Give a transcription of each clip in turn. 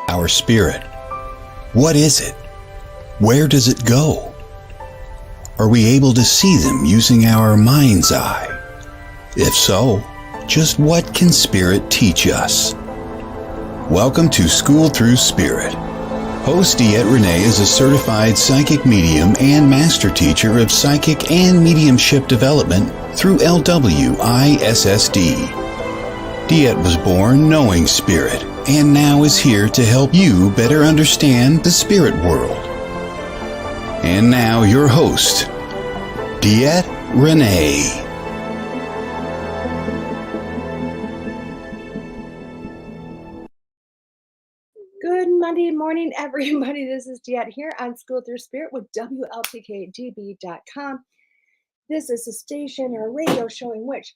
Our spirit. What is it? Where does it go? Are we able to see them using our mind's eye? If so, just what can spirit teach us? Welcome to School Thru Spirit. Host Dette Ranae is a certified psychic medium and master teacher of psychic and mediumship development through LWISSD. Dette was born knowing spirit and now is here to help you better understand the spirit world. And now your host, Dette Ranae. Good Monday morning, everybody. This is Dette here on School Thru Spirit with WLTK-DB.com. This is a station or a radio show in which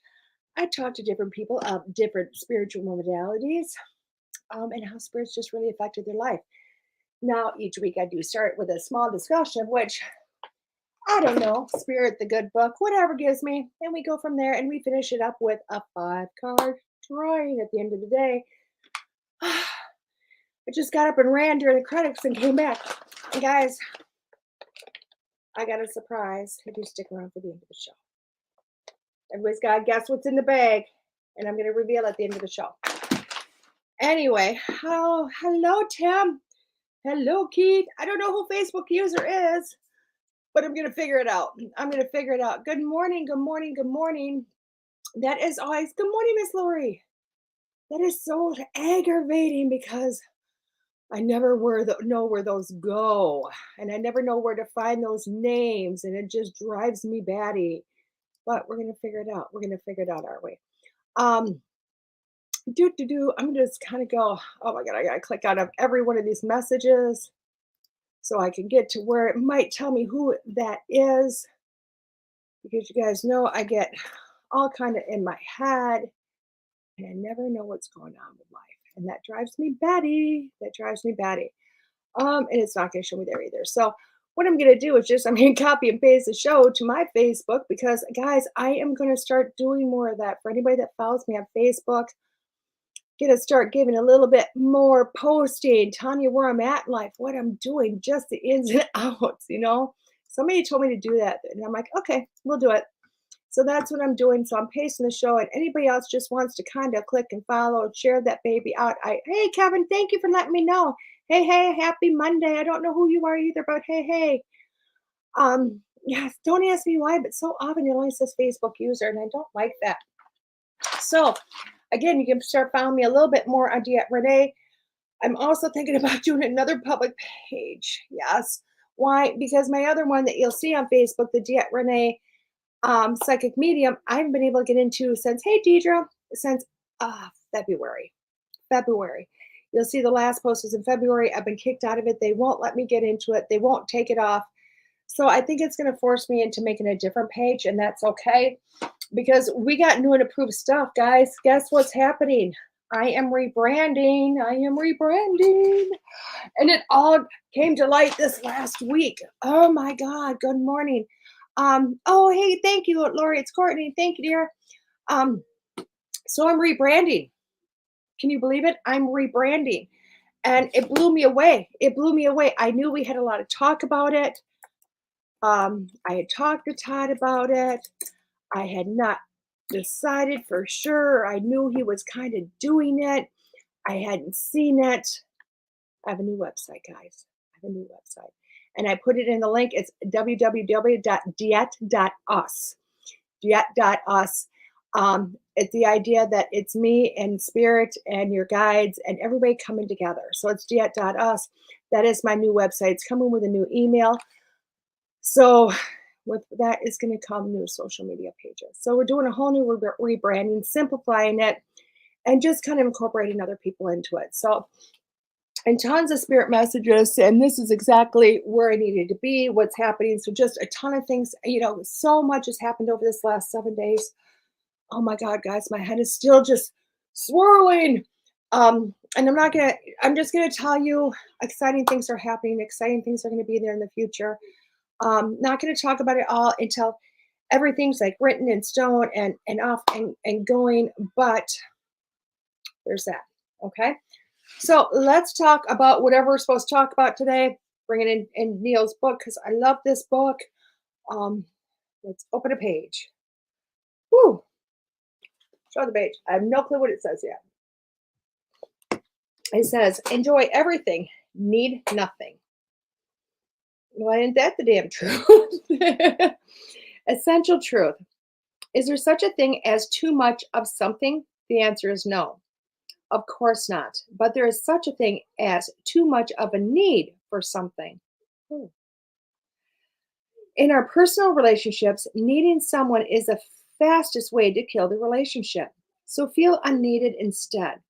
I talk to different people of different spiritual modalities and how spirits just really affected their life. Now, each week I do start with a small discussion, which, I don't know, Spirit, the good book, whatever gives me. And we go from there and we finish it up with a 5-card drawing at the end of the day. I just got up and ran during the credits and came back. And guys, I got a surprise if you stick around for the end of the show. Everybody's got to guess what's in the bag, and I'm going to reveal at the end of the show. Anyway, hello, Tim. Hello, Keith. I don't know who Facebook user is, but I'm going to figure it out. Good morning, good morning, good morning. That is always, good morning, Miss Lori. That is so aggravating because I never know where those go, and I never know where to find those names, and it just drives me batty. But we're gonna figure it out. We're gonna figure it out, aren't we? I'm gonna just kind of go. Oh my God, I gotta click out of every one of these messages so I can get to where it might tell me who that is, because you guys know I get all kind of in my head, and I never know what's going on with life. And that drives me batty. And it's not going to show me there either. So what I'm going to do is I'm going to copy and paste the show to my Facebook because, guys, I am going to start doing more of that. For anybody that follows me on Facebook, going to start giving a little bit more posting, telling you where I'm at in life, what I'm doing, just the ins and outs, you know. Somebody told me to do that, and I'm like, okay, we'll do it. So that's what I'm doing. So I'm pasting the show, and anybody else just wants to kind of click and follow and share that baby out. Hey, Kevin, thank you for letting me know. Hey, happy Monday. I don't know who you are either, but hey. Yes, don't ask me why, but so often it only says Facebook user, and I don't like that. So again, you can start following me a little bit more on Dette Ranae. I'm also thinking about doing another public page. Yes. Why? Because my other one that you'll see on Facebook, the Dette Ranae psychic medium, I haven't been able to get into since February. You'll see the last post was in February. I've been kicked out of it. They won't let me get into it. They won't take it off. So I think it's going to force me into making a different page, and that's okay because we got new and approved stuff, guys. Guess what's happening? I am rebranding. And it all came to light this last week. Oh my God. Good morning. Oh, hey, thank you, Lori. It's Courtney. Thank you, dear. So I'm rebranding. Can you believe it? I'm rebranding. And it blew me away. I knew we had a lot of talk about it. I had talked to Todd about it. I had not decided for sure. I knew he was kind of doing it. I hadn't seen it. I have a new website, guys. And I put it in the link. It's www.dette.us. Dette.us. It's the idea that it's me and spirit and your guides and everybody coming together. So it's Dette.us. That is my new website. It's coming with a new email. So with that is going to come new social media pages. So we're doing a whole new rebranding, simplifying it, and just kind of incorporating other people into it. So, and tons of spirit messages, and this is exactly where I needed to be, what's happening. So just a ton of things, so much has happened over this last 7 days. Oh my God, guys, my head is still just swirling. And I'm just going to tell you exciting things are happening. Exciting things are going to be there in the future. Not going to talk about it all until everything's like written in stone and off and going, but there's that. Okay. So let's talk about whatever we're supposed to talk about today. Bring it in Neil's book because I love this book. Let's open a page. Woo! Show the page. I have no clue what it says yet. It says, enjoy everything, need nothing. Why isn't that the damn truth? Essential truth. Is there such a thing as too much of something? The answer is no. Of course not. But there is such a thing as too much of a need for something. In our personal relationships, needing someone is the fastest way to kill the relationship. So feel unneeded instead.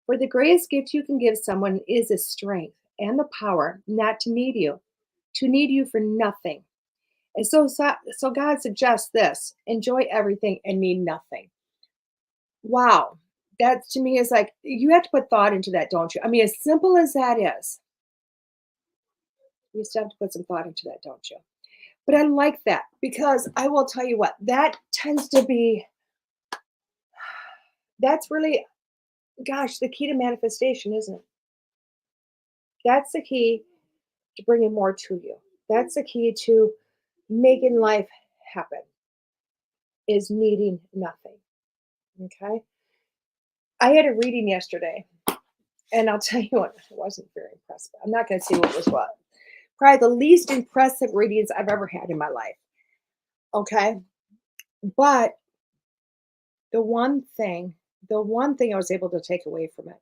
For the greatest gift you can give someone is the strength and the power not to need you for nothing. And so God suggests this: enjoy everything and need nothing. Wow. That to me is like, you have to put thought into that, don't you? I mean, as simple as that is, you still have to put some thought into that, don't you? But I like that because I will tell you what, that tends to be, that's really, gosh, the key to manifestation, isn't it? That's the key to bringing more to you. That's the key to making life happen, is needing nothing. Okay. I had a reading yesterday, and I'll tell you what, I wasn't very impressed. I'm not going to say what was what. Probably the least impressive readings I've ever had in my life. Okay. But the one thing I was able to take away from it.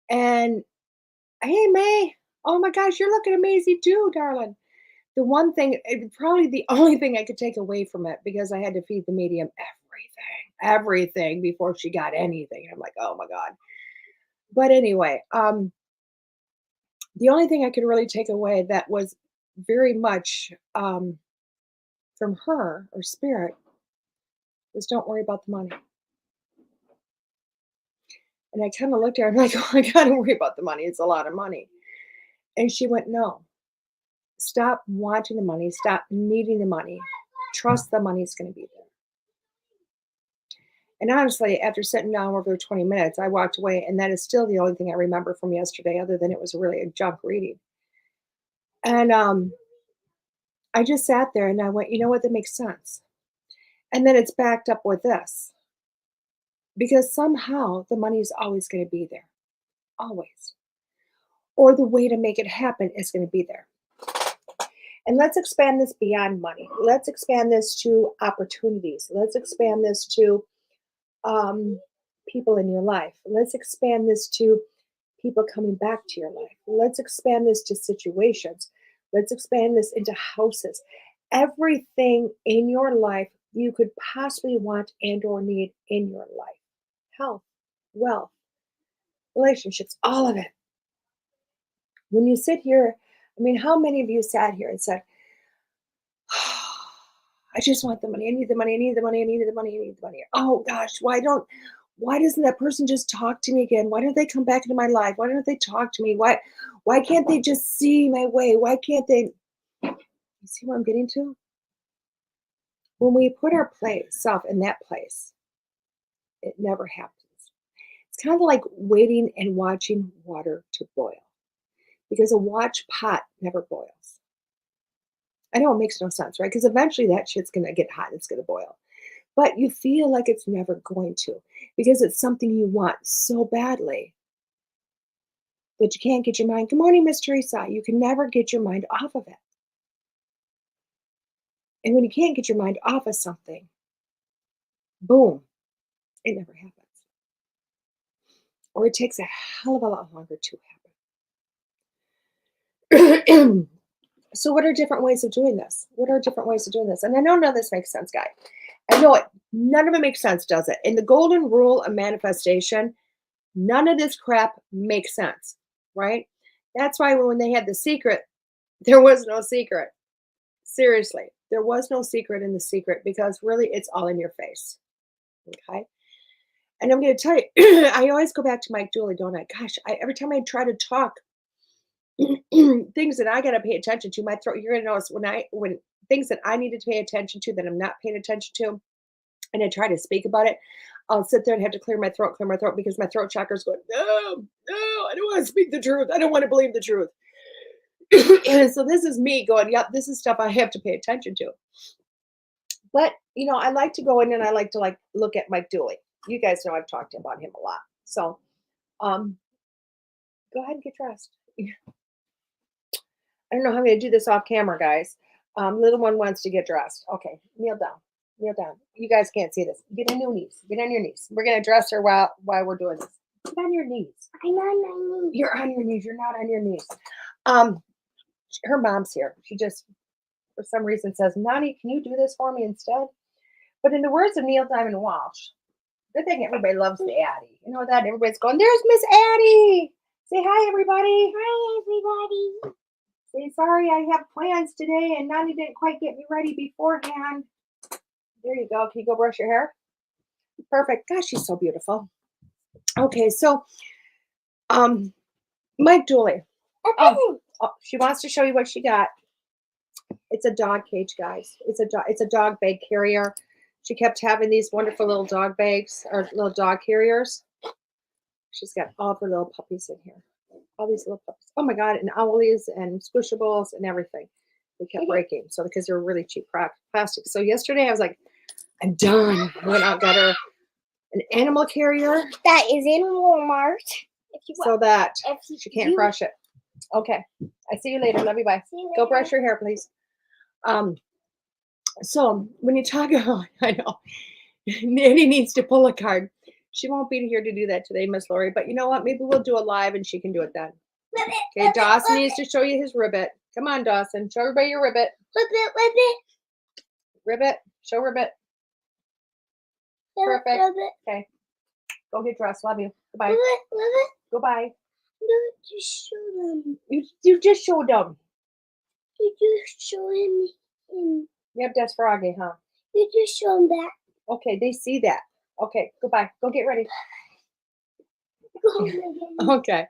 And hey, May, oh my gosh, you're looking amazing too, darling. The one thing, probably the only thing I could take away from it, because I had to feed the medium everything before she got anything. I'm like, oh my God. But anyway, the only thing I could really take away that was very much from her or spirit was, don't worry about the money. And I kind of looked at her and I'm like, oh, I gotta worry about the money. It's a lot of money. And she went, no, stop wanting the money. Stop needing the money. Trust the money's going to be there. And honestly, after sitting down over 20 minutes, I walked away. And that is still the only thing I remember from yesterday, other than it was really a junk reading. And I just sat there and I went, you know what? That makes sense. And then it's backed up with this. Because somehow the money is always going to be there. Always. Or the way to make it happen is going to be there. And let's expand this beyond money. Let's expand this to opportunities. Let's expand this to people in your life. Let's expand this to people coming back to your life. Let's expand this to situations. Let's expand this into houses. Everything in your life you could possibly want and or need in your life. Health, wealth, relationships, all of it. When you sit here, I mean, how many of you sat here and said, I just want the money. I need the money. I need the money. I need the money. I need the money. Oh gosh, why doesn't that person just talk to me again? Why don't they come back into my life? Why don't they talk to me? Why can't they just see my way? Why can't they? You see what I'm getting to? When we put our self in that place, it never happens. It's kind of like waiting and watching water to boil, because a watch pot never boils. I know it makes no sense, right? Because eventually that shit's going to get hot and it's going to boil. But you feel like it's never going to, because it's something you want so badly that you can't get your mind. Good morning, Miss Teresa. You can never get your mind off of it. And when you can't get your mind off of something, boom, it never happens. Or it takes a hell of a lot longer to happen. So what are different ways of doing this? And I know none of this makes sense, guys. I know it. None of it makes sense, does it? In the golden rule of manifestation, none of this crap makes sense, right? That's why when they had the secret, there was no secret. Seriously, there was no secret in the secret, because really it's all in your face. Okay? And I'm going to tell you, I always go back to Mike Dooley, don't I? Gosh, every time I try to talk things that I got to pay attention to, my throat, you're going to notice when things that I needed to pay attention to that I'm not paying attention to, and I try to speak about it, I'll sit there and have to clear my throat because my throat chakra's going, no, I don't want to speak the truth. I don't want to believe the truth. And so this is me going, yep, this is stuff I have to pay attention to. But, I like to go in and I like to look at Mike Dooley. You guys know I've talked about him a lot. So, go ahead and get dressed. I don't know how I'm going to do this off camera, guys. Little one wants to get dressed. Okay, kneel down. Kneel down. You guys can't see this. Get on your knees. Get on your knees. We're going to dress her while we're doing this. Get on your knees. I'm on my knees. You're on your knees. You're not on your knees. Her mom's here. She just, for some reason, says, Nani, can you do this for me instead? But in the words of Neil Diamond Walsh, good thing everybody loves the Addie. You know that? Everybody's going, there's Miss Addie. Say hi, everybody. Hi, everybody. Say, sorry, I have plans today, and Nani didn't quite get me ready beforehand. There you go. Can you go brush your hair? Perfect. Gosh, she's so beautiful. Okay, so, Mike Dooley. Oh, she wants to show you what she got. It's a dog cage, guys. It's a dog bag carrier. She kept having these wonderful little dog bags or little dog carriers. She's got all of her little puppies in here. All these little puppies. Oh my God, and owlies and squishables and everything. They kept breaking. So because they were really cheap plastic. So yesterday I was like, I'm done. I went out and got her an animal carrier. That is in Walmart. So that she can't crush it. Okay. I see you later. Love you. Bye. Go brush your hair, please. So when you talk about, I know, Nanny needs to pull a card. She won't be here to do that today, Miss Lori. But you know what? Maybe we'll do a live and she can do it then. Okay, Dawson needs to show you his ribbit. Come on, Dawson. Show everybody your ribbit. Ribbit. Show ribbit. Perfect. Okay. Go get dressed. Love you. Goodbye. Goodbye. No, just show them. You just showed them. You just show him. Yep, that's Froggy, huh? You just show him that. Okay, they see that. Okay, goodbye. Go get ready. Okay.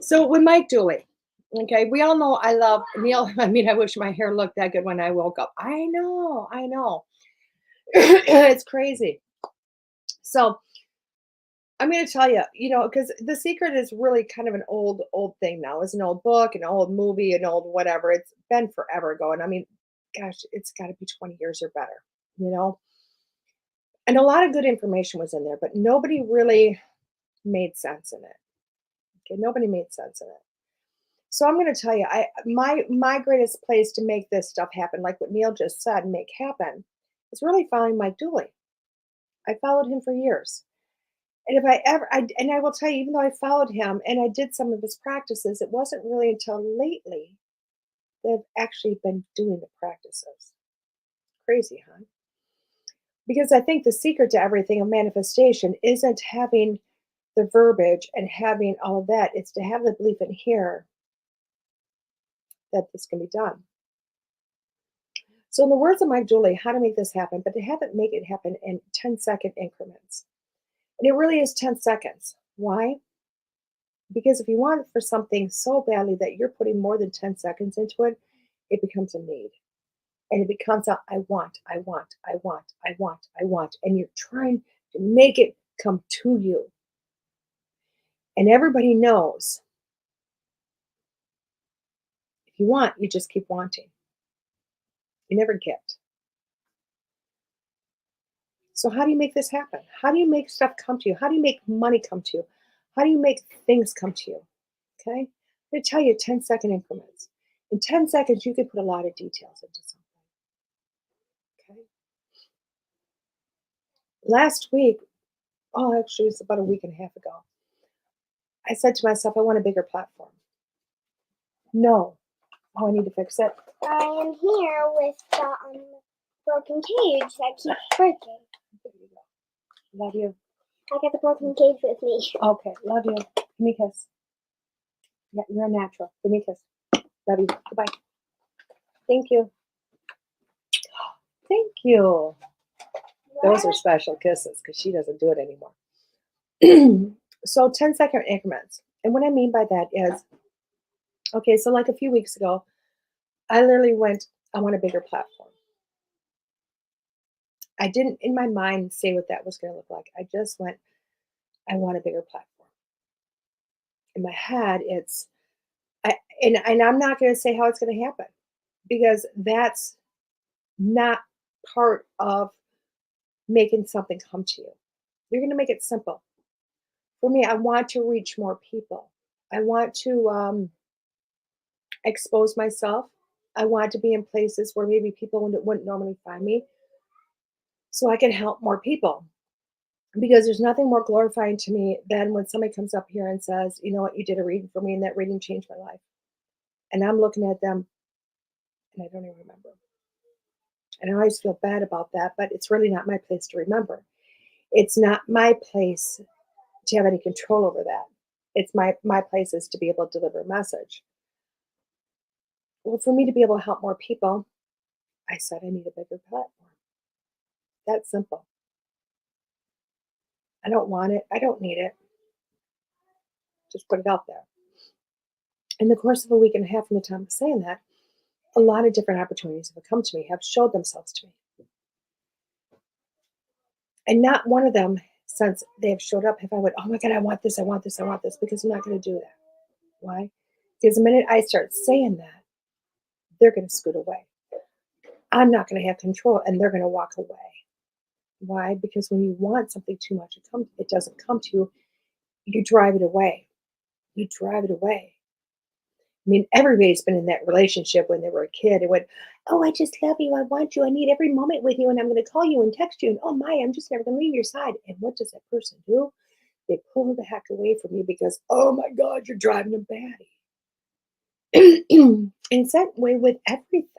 So with Mike Dooley, okay, we all know I love Neil. I mean, I wish my hair looked that good when I woke up. I know. It's crazy. So I'm going to tell you, because The Secret is really kind of an old thing now. It's an old book, an old movie, an old whatever. It's been forever ago. And I mean, gosh, it's got to be 20 years or better, And a lot of good information was in there, but nobody really made sense in it. Okay, nobody made sense in it. So I'm going to tell you, my greatest place to make this stuff happen, like what Neil just said, make happen, is really following Mike Dooley. I followed him for years. And I will tell you, even though I followed him and I did some of his practices, it wasn't really until lately that I've actually been doing the practices. Crazy, huh? Because I think the secret to everything of manifestation isn't having the verbiage and having all of that. It's to have the belief in here that this can be done. So in the words of Mike Dooley, how to make this happen, but to have it make it happen in 10-second increments. And it really is 10 seconds. Why? Because if you want for something so badly that you're putting more than 10 seconds into it, it becomes a need. And it becomes a I want. And you're trying to make it come to you. And everybody knows if you want, you just keep wanting. You never get. So how do you make this happen? How do you make stuff come to you? How do you make money come to you? How do you make things come to you? Okay? I'm going to tell you 10-second increments. In 10 seconds, you can put a lot of details into something. Okay? Last week, actually, it was about a week and a half ago, I said to myself, I want a bigger platform. No. Oh, I need to fix it. I am here with the broken cage that keeps breaking. There you go. Love you. I got the broken cage with me. Okay, love you. Give me a kiss. Yeah, you're a natural. Give me a kiss. Love you. Goodbye. Thank you. Thank you. Those are special kisses because she doesn't do it anymore. So 10-second increments. And what I mean by that is, okay, so like a few weeks ago, I literally went, I want a bigger platform. I didn't in my mind say what that was going to look like. I just went, I want a bigger platform. In my head, and I'm not going to say how it's going to happen because that's not part of making something come to you. You're going to make it simple. For me, I want to reach more people. I want to expose myself. I want to be in places where maybe people wouldn't normally find me so I can help more people. Because there's nothing more glorifying to me than when somebody comes up here and says, you know what, you did a reading for me and that reading changed my life. And I'm looking at them and I don't even remember. And I always feel bad about that, but it's really not my place to remember. It's not my place to have any control over that. It's my place is to be able to deliver a message. Well, for me to be able to help more people, I said I need a bigger platform. That's simple. I don't want it. I don't need it. Just put it out there. In the course of a week and a half from the time of saying that, a lot of different opportunities have come to me, have showed themselves to me. And not one of them, since they have showed up, have I went, oh my God, I want this, I want this, I want this, because I'm not going to do that. Why? Because the minute I start saying that, they're going to scoot away. I'm not going to have control and they're going to walk away. Why? Because when you want something too much, it doesn't come to you. You drive it away. You drive it away. I mean, everybody's been in that relationship when they were a kid and went, oh, I just love you. I want you. I need every moment with you. And I'm going to call you and text you. And oh my, I'm just never going to leave your side. And what does that person do? They pull the heck away from you because, oh my God, you're driving them batty. And it's that way with everything.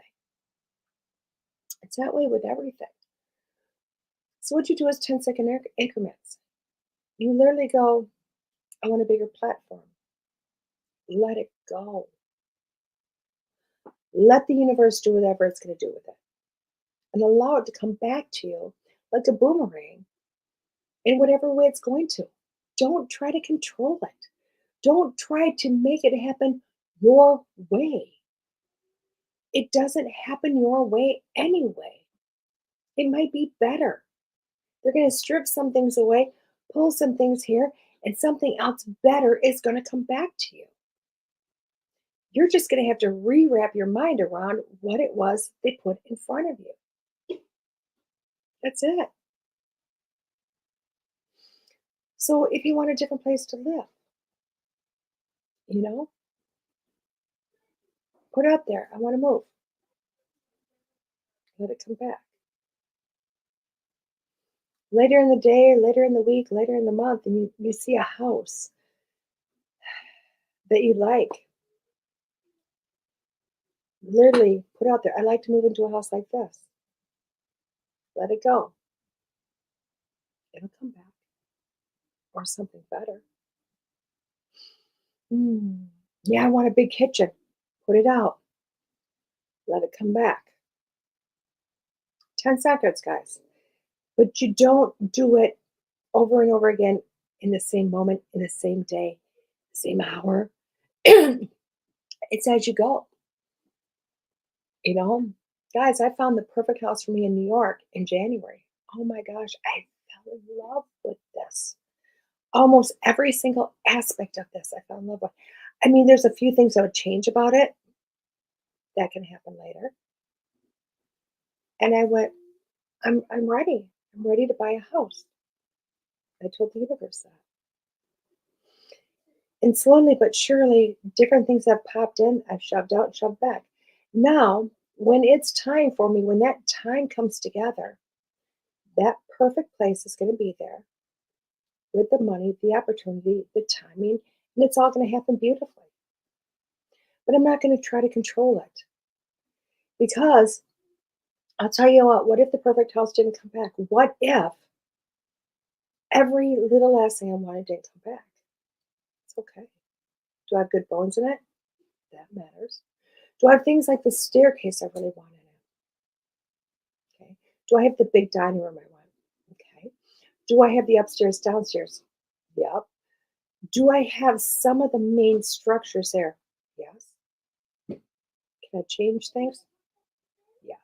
It's that way with everything. So what you do is 10-second increments. You literally go, I want a bigger platform. Let it go. Let the universe do whatever it's going to do with it. And allow it to come back to you like a boomerang in whatever way it's going to. Don't try to control it. Don't try to make it happen your way. It doesn't happen your way anyway. It might be better. They're going to strip some things away, pull some things here, and something else better is going to come back to you. You're just going to have to rewrap your mind around what it was they put in front of you. That's it. So if you want a different place to live, put out there, I want to move. Let it come back. Later in the day, later in the week, later in the month, and you see a house that you like. Literally put out there, I'd like to move into a house like this. Let it go. It'll come back. Or something better. Yeah, I want a big kitchen. Put it out. Let it come back. 10 seconds, guys. But you don't do it over and over again in the same moment, in the same day, same hour. It's as you go. Guys, I found the perfect house for me in New York in January. Oh my gosh, I fell in love with this. Almost every single aspect of this I fell in love with. I mean, there's a few things I would change about it. That can happen later. And I went, I'm ready. I'm ready to buy a house. I told the universe that. And slowly but surely, different things have popped in. I've shoved out, shoved back. Now, when it's time for me, when that time comes together, that perfect place is going to be there with the money, the opportunity, the timing, and it's all going to happen beautifully. But I'm not going to try to control it. Because I'll tell you what if the perfect house didn't come back? What if every little last thing I wanted didn't come back? It's okay. Do I have good bones in it? That matters. Do I have things like the staircase I really want in it? Okay. Do I have the big dining room I want? Okay. Do I have the upstairs, downstairs? Yep. Do I have some of the main structures there? Yes. Can I change things? Yes.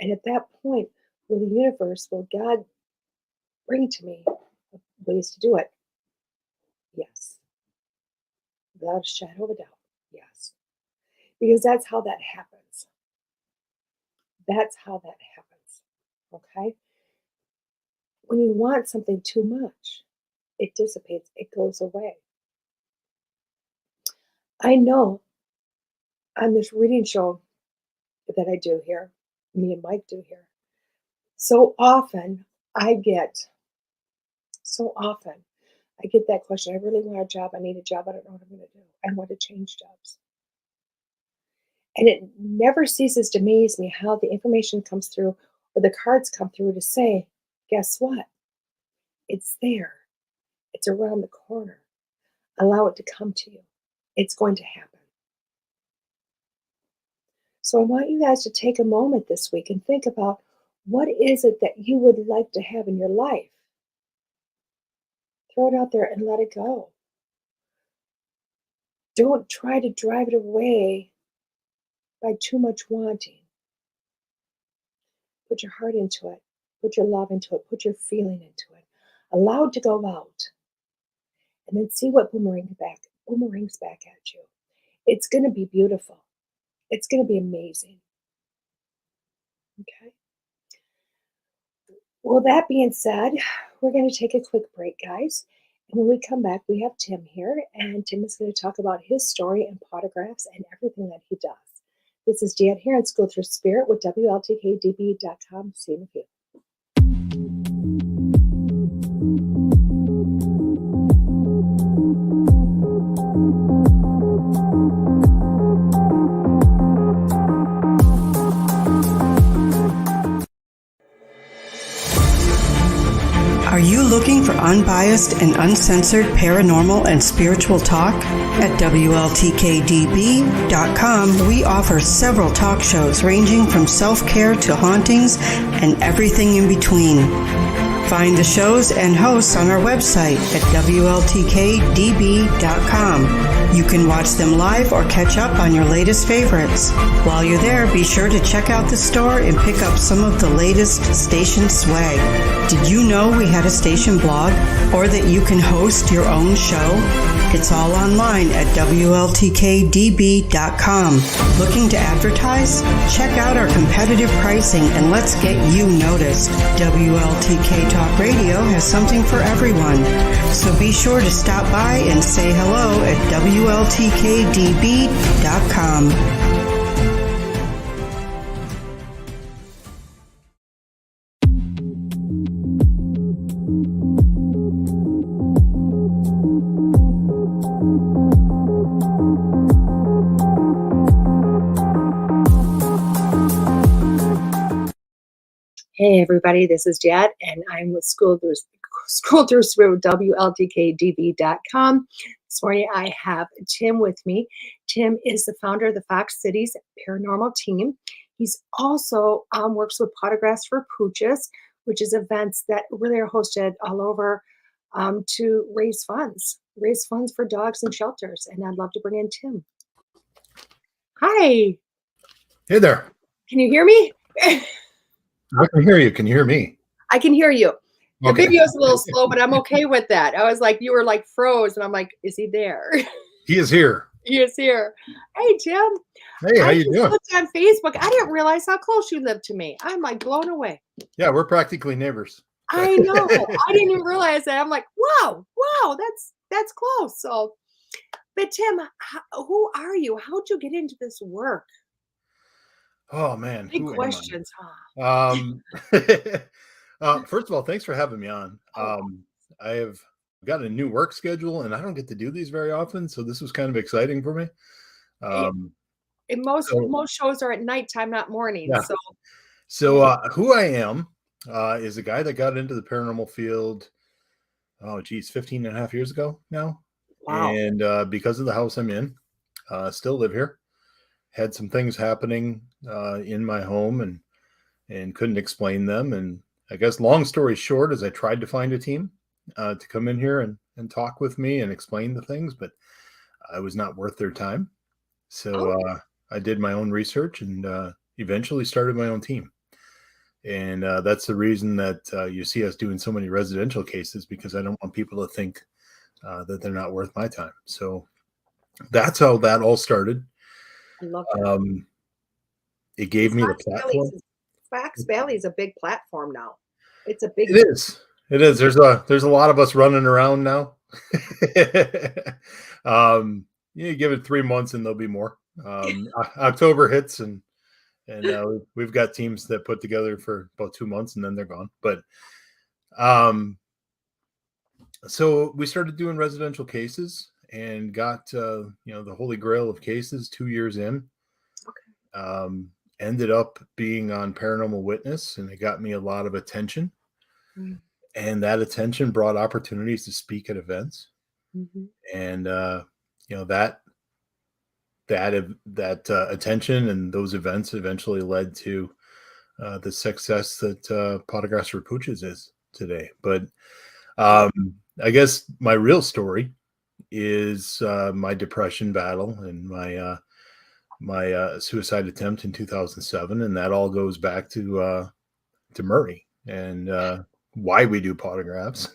And at that point, will the universe, will God bring to me ways to do it? Yes. Without a shadow of a doubt. Yes. Because that's how that happens. That's how that happens. Okay? When you want something too much, it dissipates, it goes away. I know on this reading show that I do here, me and Mike do here, so often I get that question. I really want a job. I need a job. I don't know what I'm going to do. I want to change jobs. And it never ceases to amaze me how the information comes through or the cards come through to say, guess what? It's there. It's around the corner. Allow it to come to you. It's going to happen. So I want you guys to take a moment this week and think about, what is it that you would like to have in your life? Throw it out there and let it go. Don't try to drive it away by too much wanting. Put your heart into it. Put your love into it. Put your feeling into it. Allow it to go out. And then see what boomerangs back at you. It's going to be beautiful. It's going to be amazing. Okay? Well, that being said, we're going to take a quick break, guys. And when we come back, we have Tim here, and Tim is going to talk about his story and photographs and everything that he does. This is Dette here at School Thru Spirit with WLTK-DB.com. See you in a few. Are you looking for unbiased and uncensored paranormal and spiritual talk? At WLTK-DB.com, we offer several talk shows ranging from self-care to hauntings and everything in between. Find the shows and hosts on our website at WLTK-DB.com. You can watch them live or catch up on your latest favorites. While you're there, be sure to check out the store and pick up some of the latest station swag. Did you know we had a station blog, or that you can host your own show? It's all online at WLTK-DB.com. Looking to advertise? Check out our competitive pricing and let's get you noticed. WLTK Talk Radio has something for everyone. So be sure to stop by and say hello at WLTK-DB.com. Hey everybody, this is Dette, and I'm with School Thru Spirit with WLTK-DB.com. This morning I have Tim with me. Tim is the founder of the Fox Cities Paranormal team. He's also works with Pawtographs for Pooches, which is events that really are hosted all over to raise funds for dogs and shelters. And I'd love to bring in Tim. Hi. Hey there. Can you hear me? I can hear you. Can you hear me? I can hear you. The Okay. video's a little slow, but I'm okay with that. I was like, you were like froze, and I'm like, is he there? He is here. He is here. Hey, Tim. Hey, how you just doing? looked on Facebook. I didn't realize how close you lived to me. I'm like blown away. Yeah, we're practically neighbors. I know. I didn't even realize that. I'm like, wow, that's close. So, but Tim, who are you? How'd you get into this work? Oh man, Big who am I? questions, huh? First of all, thanks for having me on. I have got a new work schedule, and I don't get to do these very often, so this was kind of exciting for me. And most shows are at nighttime, not morning. Yeah. So who I am is a guy that got into the paranormal field, 15 and a half years ago now. Wow. And because of the house I'm in, still live here. Had some things happening in my home and couldn't explain them. And I guess long story short is I tried to find a team to come in here and talk with me and explain the things, but I was not worth their time. So I did my own research and eventually started my own team. And that's the reason that you see us doing so many residential cases, because I don't want people to think that they're not worth my time. So that's how that all started. I love that. It gave me the Fox Valley platform. Fox Valley is a big platform now. It's a big. It is. It is. There's a lot of us running around now. You give it 3 months and there'll be more. October hits and we've got teams that put together for about 2 months and then they're gone. But so we started doing residential cases and got the holy grail of cases 2 years in. Okay. Ended up being on Paranormal Witness, and it got me a lot of attention. Mm-hmm. And that attention brought opportunities to speak at events. Mm-hmm. And that attention and those events eventually led to the success that Pawtographs for Pooches is today. But I guess my real story is my depression battle and my suicide attempt in 2007, and that all goes back to Murray and why we do Pawtographs.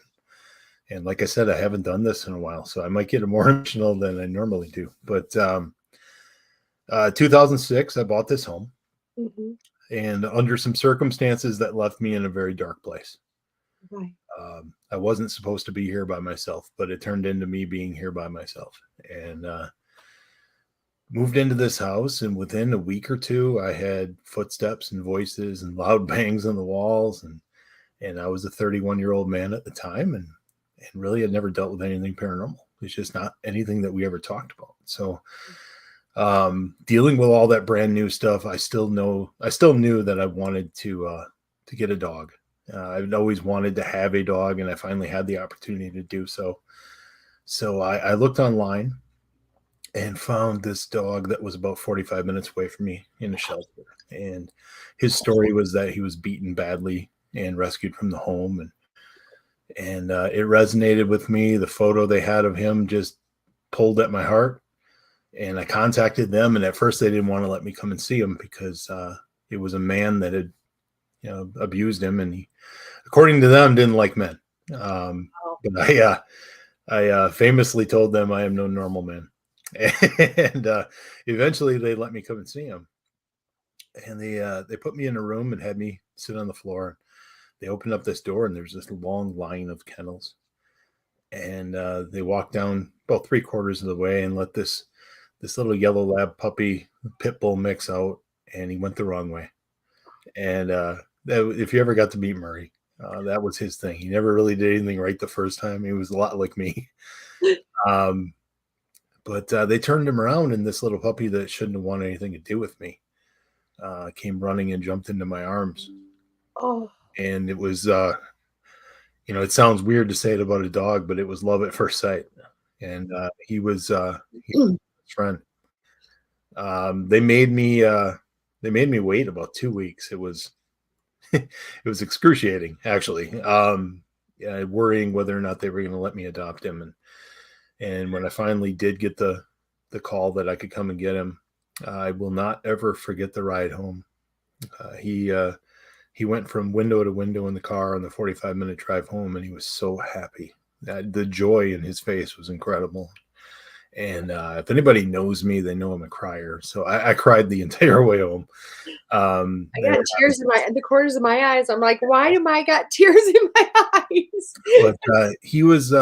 And like I said, I haven't done this in a while, so I might get more emotional than I normally do. But 2006, I bought this home, mm-hmm. and under some circumstances that left me in a very dark place. Right. I wasn't supposed to be here by myself, but it turned into me being here by myself. And moved into this house, and within a week or two, I had footsteps and voices and loud bangs on the walls, and I was a 31-year-old man at the time, and really had never dealt with anything paranormal. It's just not anything that we ever talked about. So dealing with all that brand new stuff, I still knew that I wanted to get a dog. I've always wanted to have a dog, and I finally had the opportunity to do so. So I looked online and found this dog that was about 45 minutes away from me in a shelter. And his story was that he was beaten badly and rescued from the home. And it resonated with me. The photo they had of him just pulled at my heart. And I contacted them. And at first they didn't want to let me come and see him because it was a man that had, abused him. And he, according to them, didn't like men. But I famously told them I am no normal man. And eventually they let me come and see him. And they put me in a room and had me sit on the floor. They opened up this door, and there's this long line of kennels. And they walked down about 3/4 of the way and let this little yellow lab puppy pit bull mix out, and he went the wrong way. And if you ever got to meet Murray, that was his thing. He never really did anything right the first time. He was a lot like me. But they turned him around, and this little puppy that shouldn't have wanted anything to do with me came running and jumped into my arms. Oh. And it was, it sounds weird to say it about a dog, but it was love at first sight. And he was my friend. They made me wait about 2 weeks. It was it was excruciating, actually. Worrying whether or not they were going to let me adopt him. And when I finally did get the call that I could come and get him, I will not ever forget the ride home. He went from window to window in the car on the 45-minute drive home, and he was so happy. The joy in his face was incredible. And if anybody knows me, they know I'm a crier. So I cried the entire way home. I got tears in the corners of my eyes. I'm like, why am I got tears in my eyes? But he was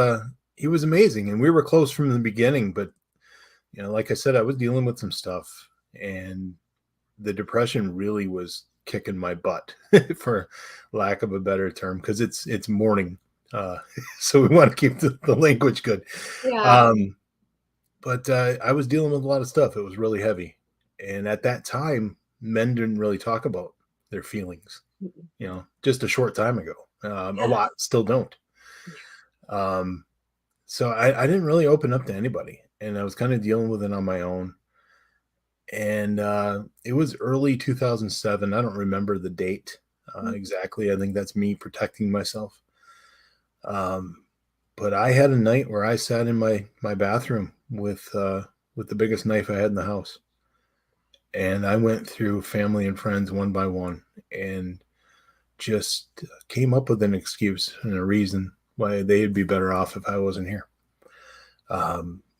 amazing, and we were close from the beginning. But like I said, I was dealing with some stuff, and the depression really was kicking my butt, for lack of a better term, because it's morning, so we want to keep the language good. Yeah. But I was dealing with a lot of stuff. It was really heavy, and at that time, men didn't really talk about their feelings. Just a short time ago, a lot still don't. So I didn't really open up to anybody, and I was kind of dealing with it on my own. And it was early 2007. I don't remember the date exactly. I think that's me protecting myself. But I had a night where I sat in my bathroom with the biggest knife I had in the house. And I went through family and friends one by one. And just came up with an excuse and a reason why they'd be better off if I wasn't here.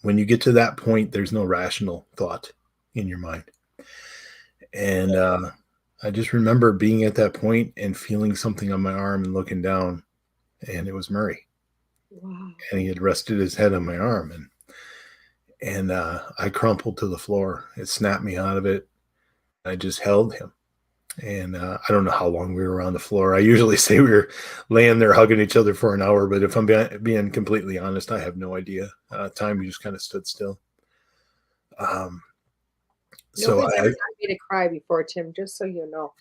When you get to that point, there's no rational thought in your mind. And I just remember being at that point and feeling something on my arm and looking down, and it was Murray. Wow. And he had rested his head on my arm, and I crumpled to the floor. It snapped me out of it. I just held him. And I don't know how long we were on the floor. I usually say we were laying there hugging each other for an hour, but if I'm being completely honest, I have no idea. Time just kind of stood still. So Nobody's ever got me to cry before, Tim, just so you know.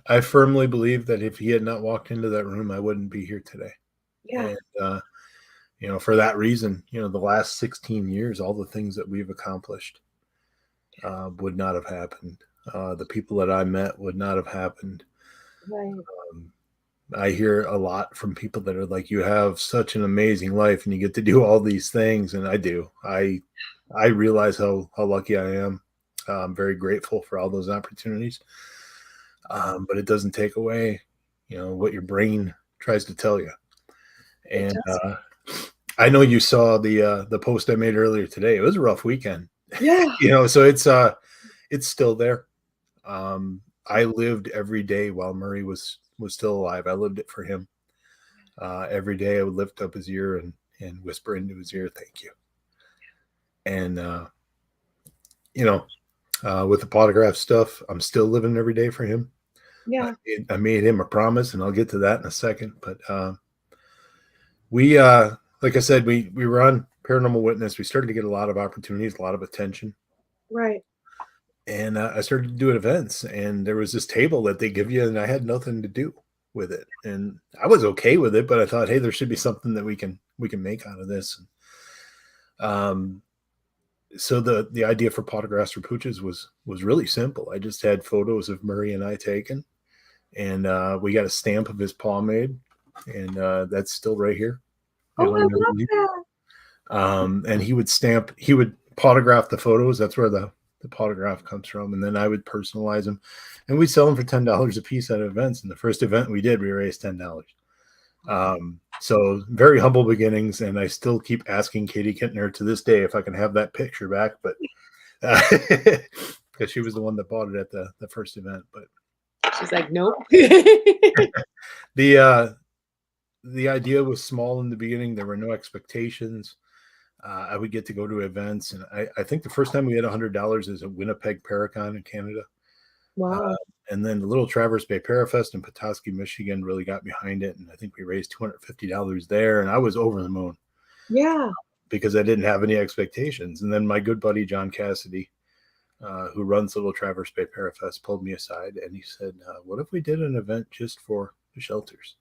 I firmly believe that if he had not walked into that room, I wouldn't be here today. Yeah. And, for that reason, the last 16 years, all the things that we've accomplished would not have happened. The people that I met would not have happened. Right. I hear a lot from people that are like, you have such an amazing life and you get to do all these things. And I do. I realize how lucky I am. I'm very grateful for all those opportunities. But it doesn't take away, what your brain tries to tell you. And I know you saw the post I made earlier today. It was a rough weekend. Yeah. So it's still there. I lived every day while Murray was still alive. I lived it for him. Every day I would lift up his ear and whisper into his ear, "Thank you." And, with the Pawtograph stuff, I'm still living every day for him. Yeah. I made him a promise, and I'll get to that in a second. But we, like I said, we were on Paranormal Witness. We started to get a lot of opportunities, a lot of attention. Right. And I started to do events, and there was this table that they give you, and I had nothing to do with it. And I was okay with it, but I thought, hey, there should be something that we can make out of this. So the idea for Pawtographs for Pooches was really simple. I just had photos of Murray and I taken, and we got a stamp of his paw made, and that's still right here. Oh, I love that. And he would Pawtograph the photos. That's where the Pawtograph comes from. And then I would personalize them, and we'd sell them for $10 a piece at events. And the first event we did, we raised $10. So very humble beginnings. And I still keep asking Katie Kintner to this day if I can have that picture back, but because she was the one that bought it at the first event. But she's like, nope. The idea was small in the beginning. There were no expectations. I would get to go to events, and I think the first time we had $100 is at Winnipeg Paracon in Canada. Wow. And then the Little Traverse Bay Parafest in Petoskey, Michigan really got behind it, and I think we raised $250 there, and I was over the moon. Yeah. Because I didn't have any expectations. And then my good buddy John Cassidy, who runs Little Traverse Bay Parafest, pulled me aside, and he said, what if we did an event just for the shelters?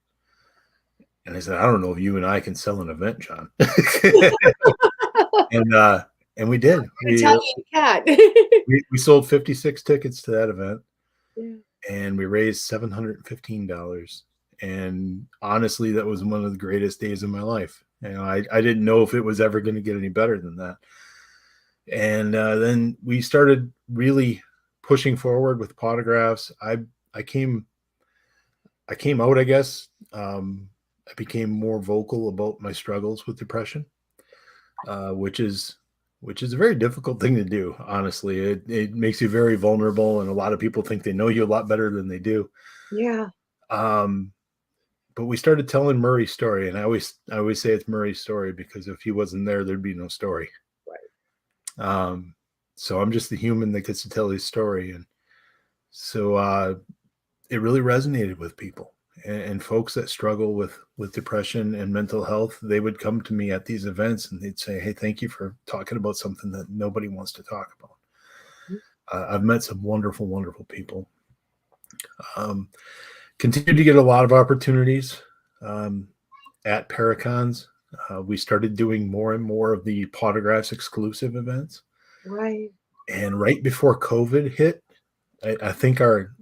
And I said, I don't know if you and I can sell an event, John. And we did. Italian cat. we sold 56 tickets to that event. Yeah. And we raised $715. And honestly, that was one of the greatest days of my life. I didn't know if it was ever going to get any better than that. And then we started really pushing forward with Pawtographs. I came out, I guess. I became more vocal about my struggles with depression, which is a very difficult thing to do. Honestly, it makes you very vulnerable, and a lot of people think they know you a lot better than they do. Yeah. But we started telling Murray's story, and I always say it's Murray's story because if he wasn't there, there'd be no story. Right. So I'm just the human that gets to tell his story, and so it really resonated with people. And folks that struggle with depression and mental health, they would come to me at these events and they'd say, hey, thank you for talking about something that nobody wants to talk about. I've met some wonderful, wonderful people. Continue to get a lot of opportunities at Paracons. We started doing more and more of the Pawtographs exclusive events. Right. And right before COVID hit, I think our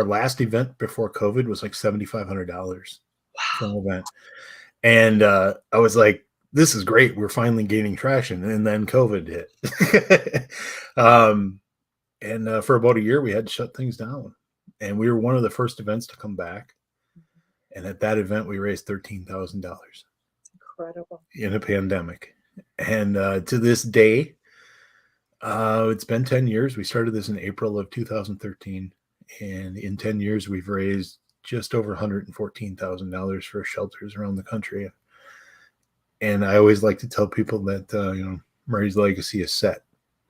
last event before COVID was like $7,500 for an event. And I was like, this is great. We're finally gaining traction. And then COVID hit. And for about a year, we had to shut things down. And we were one of the first events to come back. And at that event, we raised $13,000 Incredible. in a pandemic. And to this day, it's been 10 years. We started this in April of 2013. And in 10 years, we've raised just over $114,000 for shelters around the country. And I always like to tell people that, Murray's legacy is set.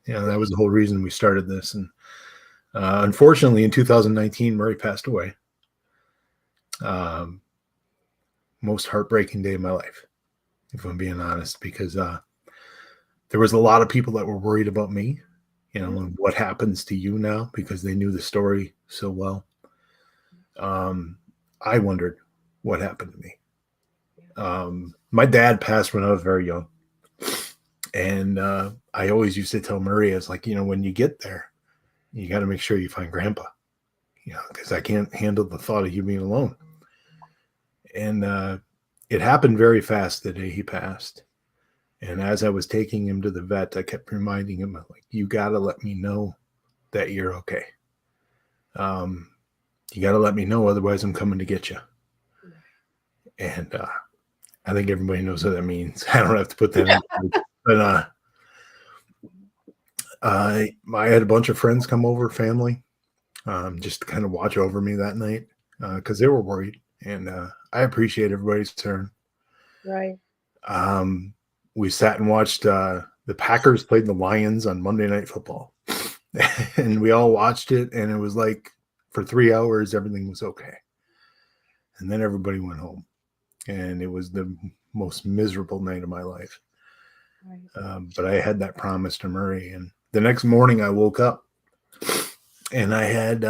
That was the whole reason we started this. And unfortunately, in 2019, Murray passed away. Most heartbreaking day of my life, if I'm being honest, because there was a lot of people that were worried about me, and what happens to you now, because they knew the story so well. I wondered what happened to me. My dad passed when I was very young. And I always used to tell Murray, I was like, when you get there, you got to make sure you find Grandpa, because I can't handle the thought of you being alone. And it happened very fast the day he passed. And as I was taking him to the vet, I kept reminding him, like, you got to let me know that you're okay. You got to let me know, otherwise I'm coming to get you. And I think everybody knows what that means. I don't have to put that in. But I had a bunch of friends come over, family, just to kind of watch over me that night, because they were worried. And I appreciate everybody's turn. Right. We sat and watched the Packers played the Lions on Monday Night Football. And we all watched it, and it was like for 3 hours, everything was okay. And then everybody went home. And it was the most miserable night of my life. Right. But I had that promise to Murray. And the next morning I woke up, and I had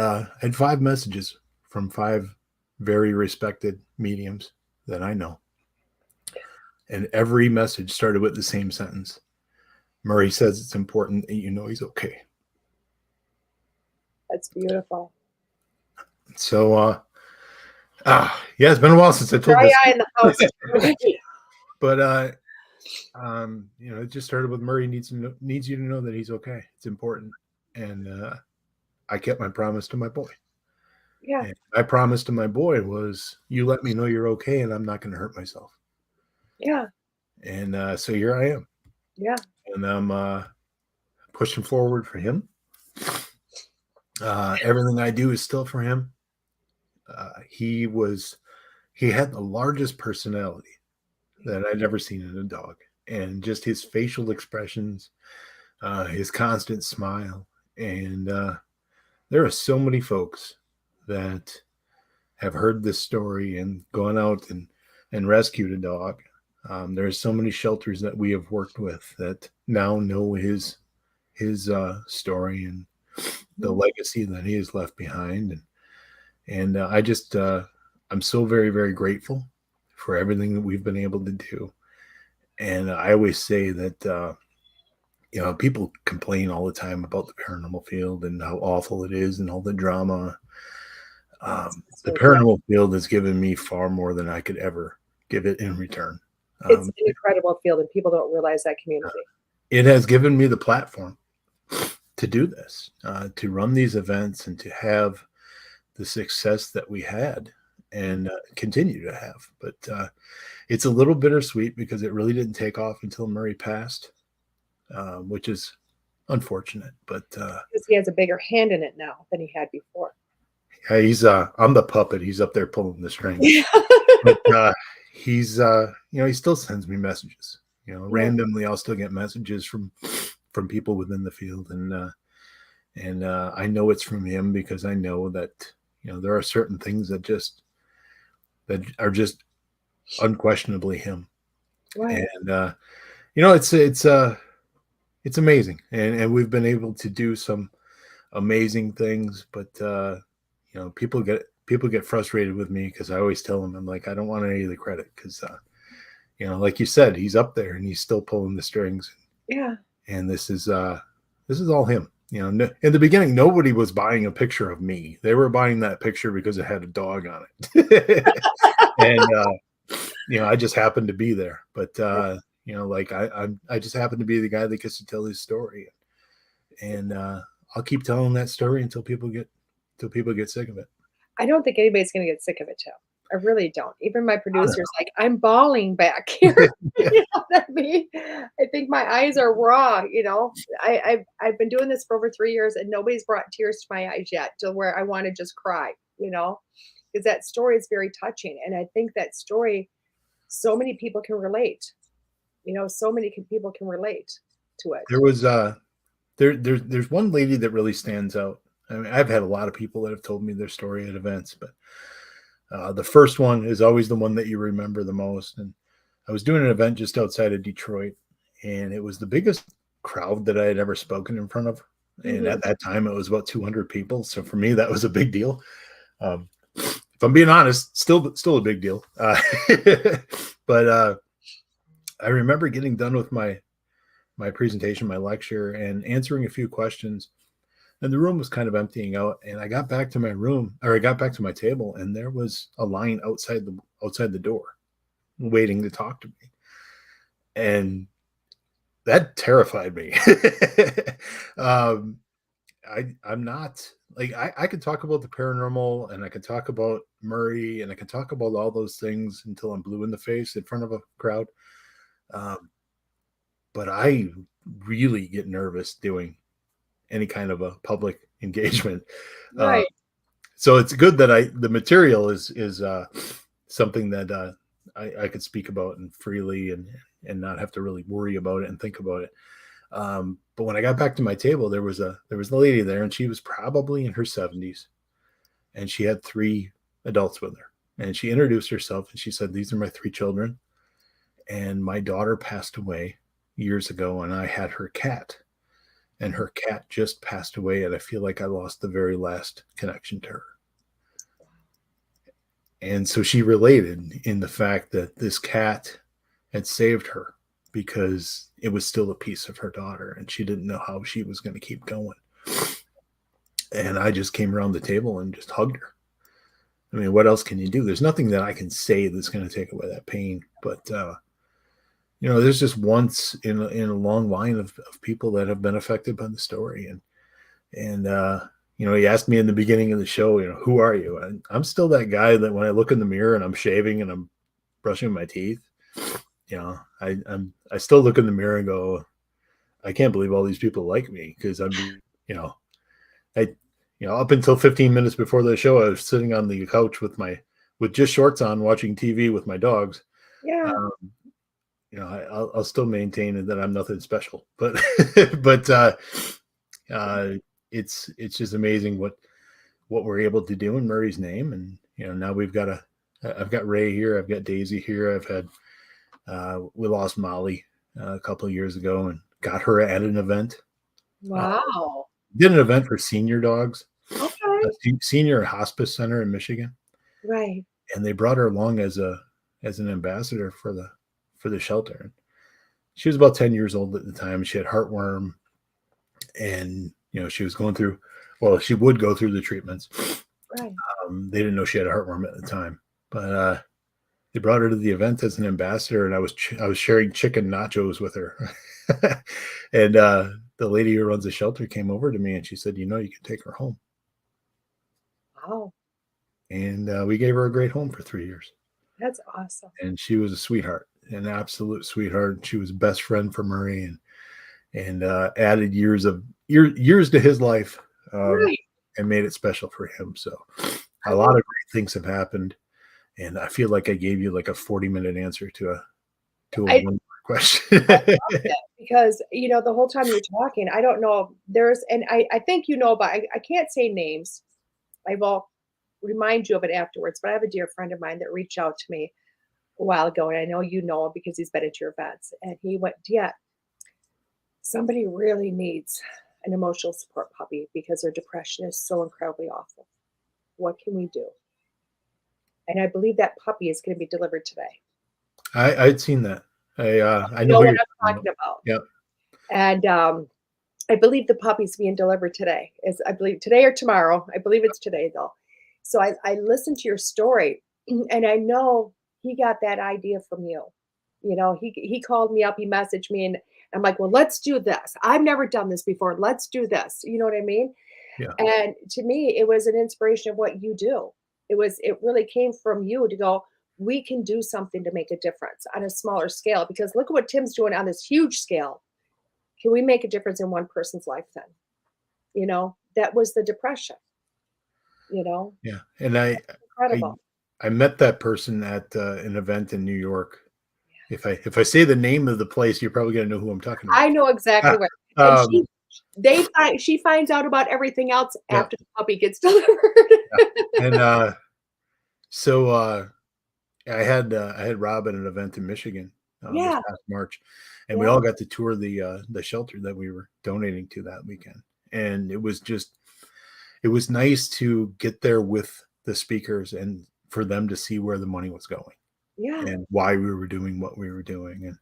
5 messages from 5 very respected mediums that I know. And every message started with the same sentence. Murray says it's important that you know he's okay. That's beautiful. So, yeah, it's been a while since I told this. In the house. But, it just started with Murray needs you to know that he's okay. It's important. And I kept my promise to my boy. Yeah. And my promise to my boy was, you let me know you're okay, and I'm not going to hurt myself. Yeah. And so here I am. Yeah. And I'm pushing forward for him. Everything I do is still for him. He had the largest personality that I'd ever seen in a dog. And just his facial expressions, his constant smile. And there are so many folks that have heard this story and gone out and rescued a dog. There are so many shelters that we have worked with that now know his story and the legacy that he has left behind. And I just, I'm so very, very grateful for everything that we've been able to do. And I always say that, people complain all the time about the paranormal field and how awful it is and all the drama. The paranormal field has given me far more than I could ever give it in return. It's an incredible field, and people don't realize that community. It has given me the platform to do this, to run these events, and to have the success that we had and continue to have. But it's a little bittersweet because it really didn't take off until Murray passed, which is unfortunate. But because he has a bigger hand in it now than he had before. Yeah, he's I'm the puppet. He's up there pulling the strings. But he's he still sends me messages. Randomly I'll still get messages from people within the field, and I know it's from him because I know that there are certain things that are just unquestionably him. Right. And it's amazing, and we've been able to do some amazing things, but people get frustrated with me because I always tell them, I'm like, I don't want any of the credit because like you said, he's up there and he's still pulling the strings. Yeah. And this is all him. In the beginning, nobody was buying a picture of me. They were buying that picture because it had a dog on it. And I just happened to be there. But I just happen to be the guy that gets to tell his story. And I'll keep telling that story until people get people get sick of it. I don't think anybody's going to get sick of it, Tim. I really don't. Even my producer's like, I'm bawling back here. Yeah. You know what I mean? I think my eyes are raw. You know, I've been doing this for over 3 years, and nobody's brought tears to my eyes yet, to where I want to just cry. You know, because that story is very touching, and I think that story, so many people can relate. You know, so many people can relate to it. There was there's one lady that really stands out. I mean, I've had a lot of people that have told me their story at events, but the first one is always the one that you remember the most. And I was doing an event just outside of Detroit, and it was the biggest crowd that I had ever spoken in front of. And at that time, it was about 200 people. So for me, that was a big deal. If I'm being honest, still a big deal. But I remember getting done with my presentation, my lecture, and answering a few questions. And the room was kind of emptying out. And I got back to my room, or I got back to my table, and there was a line outside the door waiting to talk to me. And that terrified me. I'm not like, I could talk about the paranormal, and I could talk about Murray, and I could talk about all those things until I'm blue in the face in front of a crowd. But I really get nervous doing any kind of a public engagement. Right. So it's good that the material is something that I could speak about and freely and not have to really worry about it and think about it. But when I got back to my table, there was a lady there, and she was probably in her 70s, and she had 3 adults with her. And she introduced herself, and she said, "These are my 3 children. And my daughter passed away years ago, and I had her cat. And her cat just passed away, and I feel like I lost the very last connection to her." And so she related in the fact that this cat had saved her because it was still a piece of her daughter, and she didn't know how she was going to keep going. And I just came around the table and just hugged her. I mean, what else can you do? There's nothing that I can say that's going to take away that pain. But, there's just once in a long line of people that have been affected by the story. And he asked me in the beginning of the show, who are you? And I'm still that guy that when I look in the mirror and I'm shaving and I'm brushing my teeth, I still look in the mirror and go, I can't believe all these people like me, because up until 15 minutes before the show, I was sitting on the couch with just shorts on, watching TV with my dogs. Yeah. I'll still maintain that I'm nothing special, but it's just amazing what we're able to do in Murray's name. And now I've got Ray here, I've got Daisy here, I've had we lost Molly a couple of years ago and got her at an event. Wow. Did an event for senior dogs, Okay. a senior hospice center in Michigan. Right. And they brought her along as an ambassador for the shelter. She was about 10 years old at the time. She had heartworm, and she was going through, she would go through the treatments. Right. They didn't know she had a heartworm at the time, but they brought her to the event as an ambassador, and I was sharing chicken nachos with her. And the lady who runs the shelter came over to me, and she said, you can take her home. Wow. And we gave her a great home for 3 years. That's awesome. And she was a sweetheart, an absolute sweetheart. She was best friend for Murray, and added years to his life, Right. and made it special for him. So a lot of great things have happened, and I feel like I gave you like a 40-minute answer to a one question. Because the whole time you're talking, I don't know, and I think but I can't say names. I will remind you of it afterwards, but I have a dear friend of mine that reached out to me a while ago, and I know you know him because he's been at your events, and he went, yeah, somebody really needs an emotional support puppy because their depression is so incredibly awful. What can we do? And I believe that puppy is going to be delivered today. I'd seen that. I know what what I'm talking about. Yep. And I believe the puppy's being delivered today. I believe today or tomorrow. I believe it's today though. So I listened to your story, and I know he got that idea from you. He called me up, he messaged me, and I'm like, well, let's do this. I've never done this before. Let's do this. You know what I mean? Yeah. And to me, it was an inspiration of what you do. It really came from you to go, we can do something to make a difference on a smaller scale, because look at what Tim's doing on this huge scale. Can we make a difference in one person's life then? You know, that was the depression, you know, Yeah. And I incredible. met that person at an event in New York. If I say the name of the place, you're probably going to know who I'm talking about. I know exactly what. And she finds out about everything else after the puppy gets delivered. And so I had Rob at an event in Michigan this past March, and we all got to tour the shelter that we were donating to that weekend. And it was nice to get there with the speakers and for them to see where the money was going. Yeah. And why we were doing what we were doing.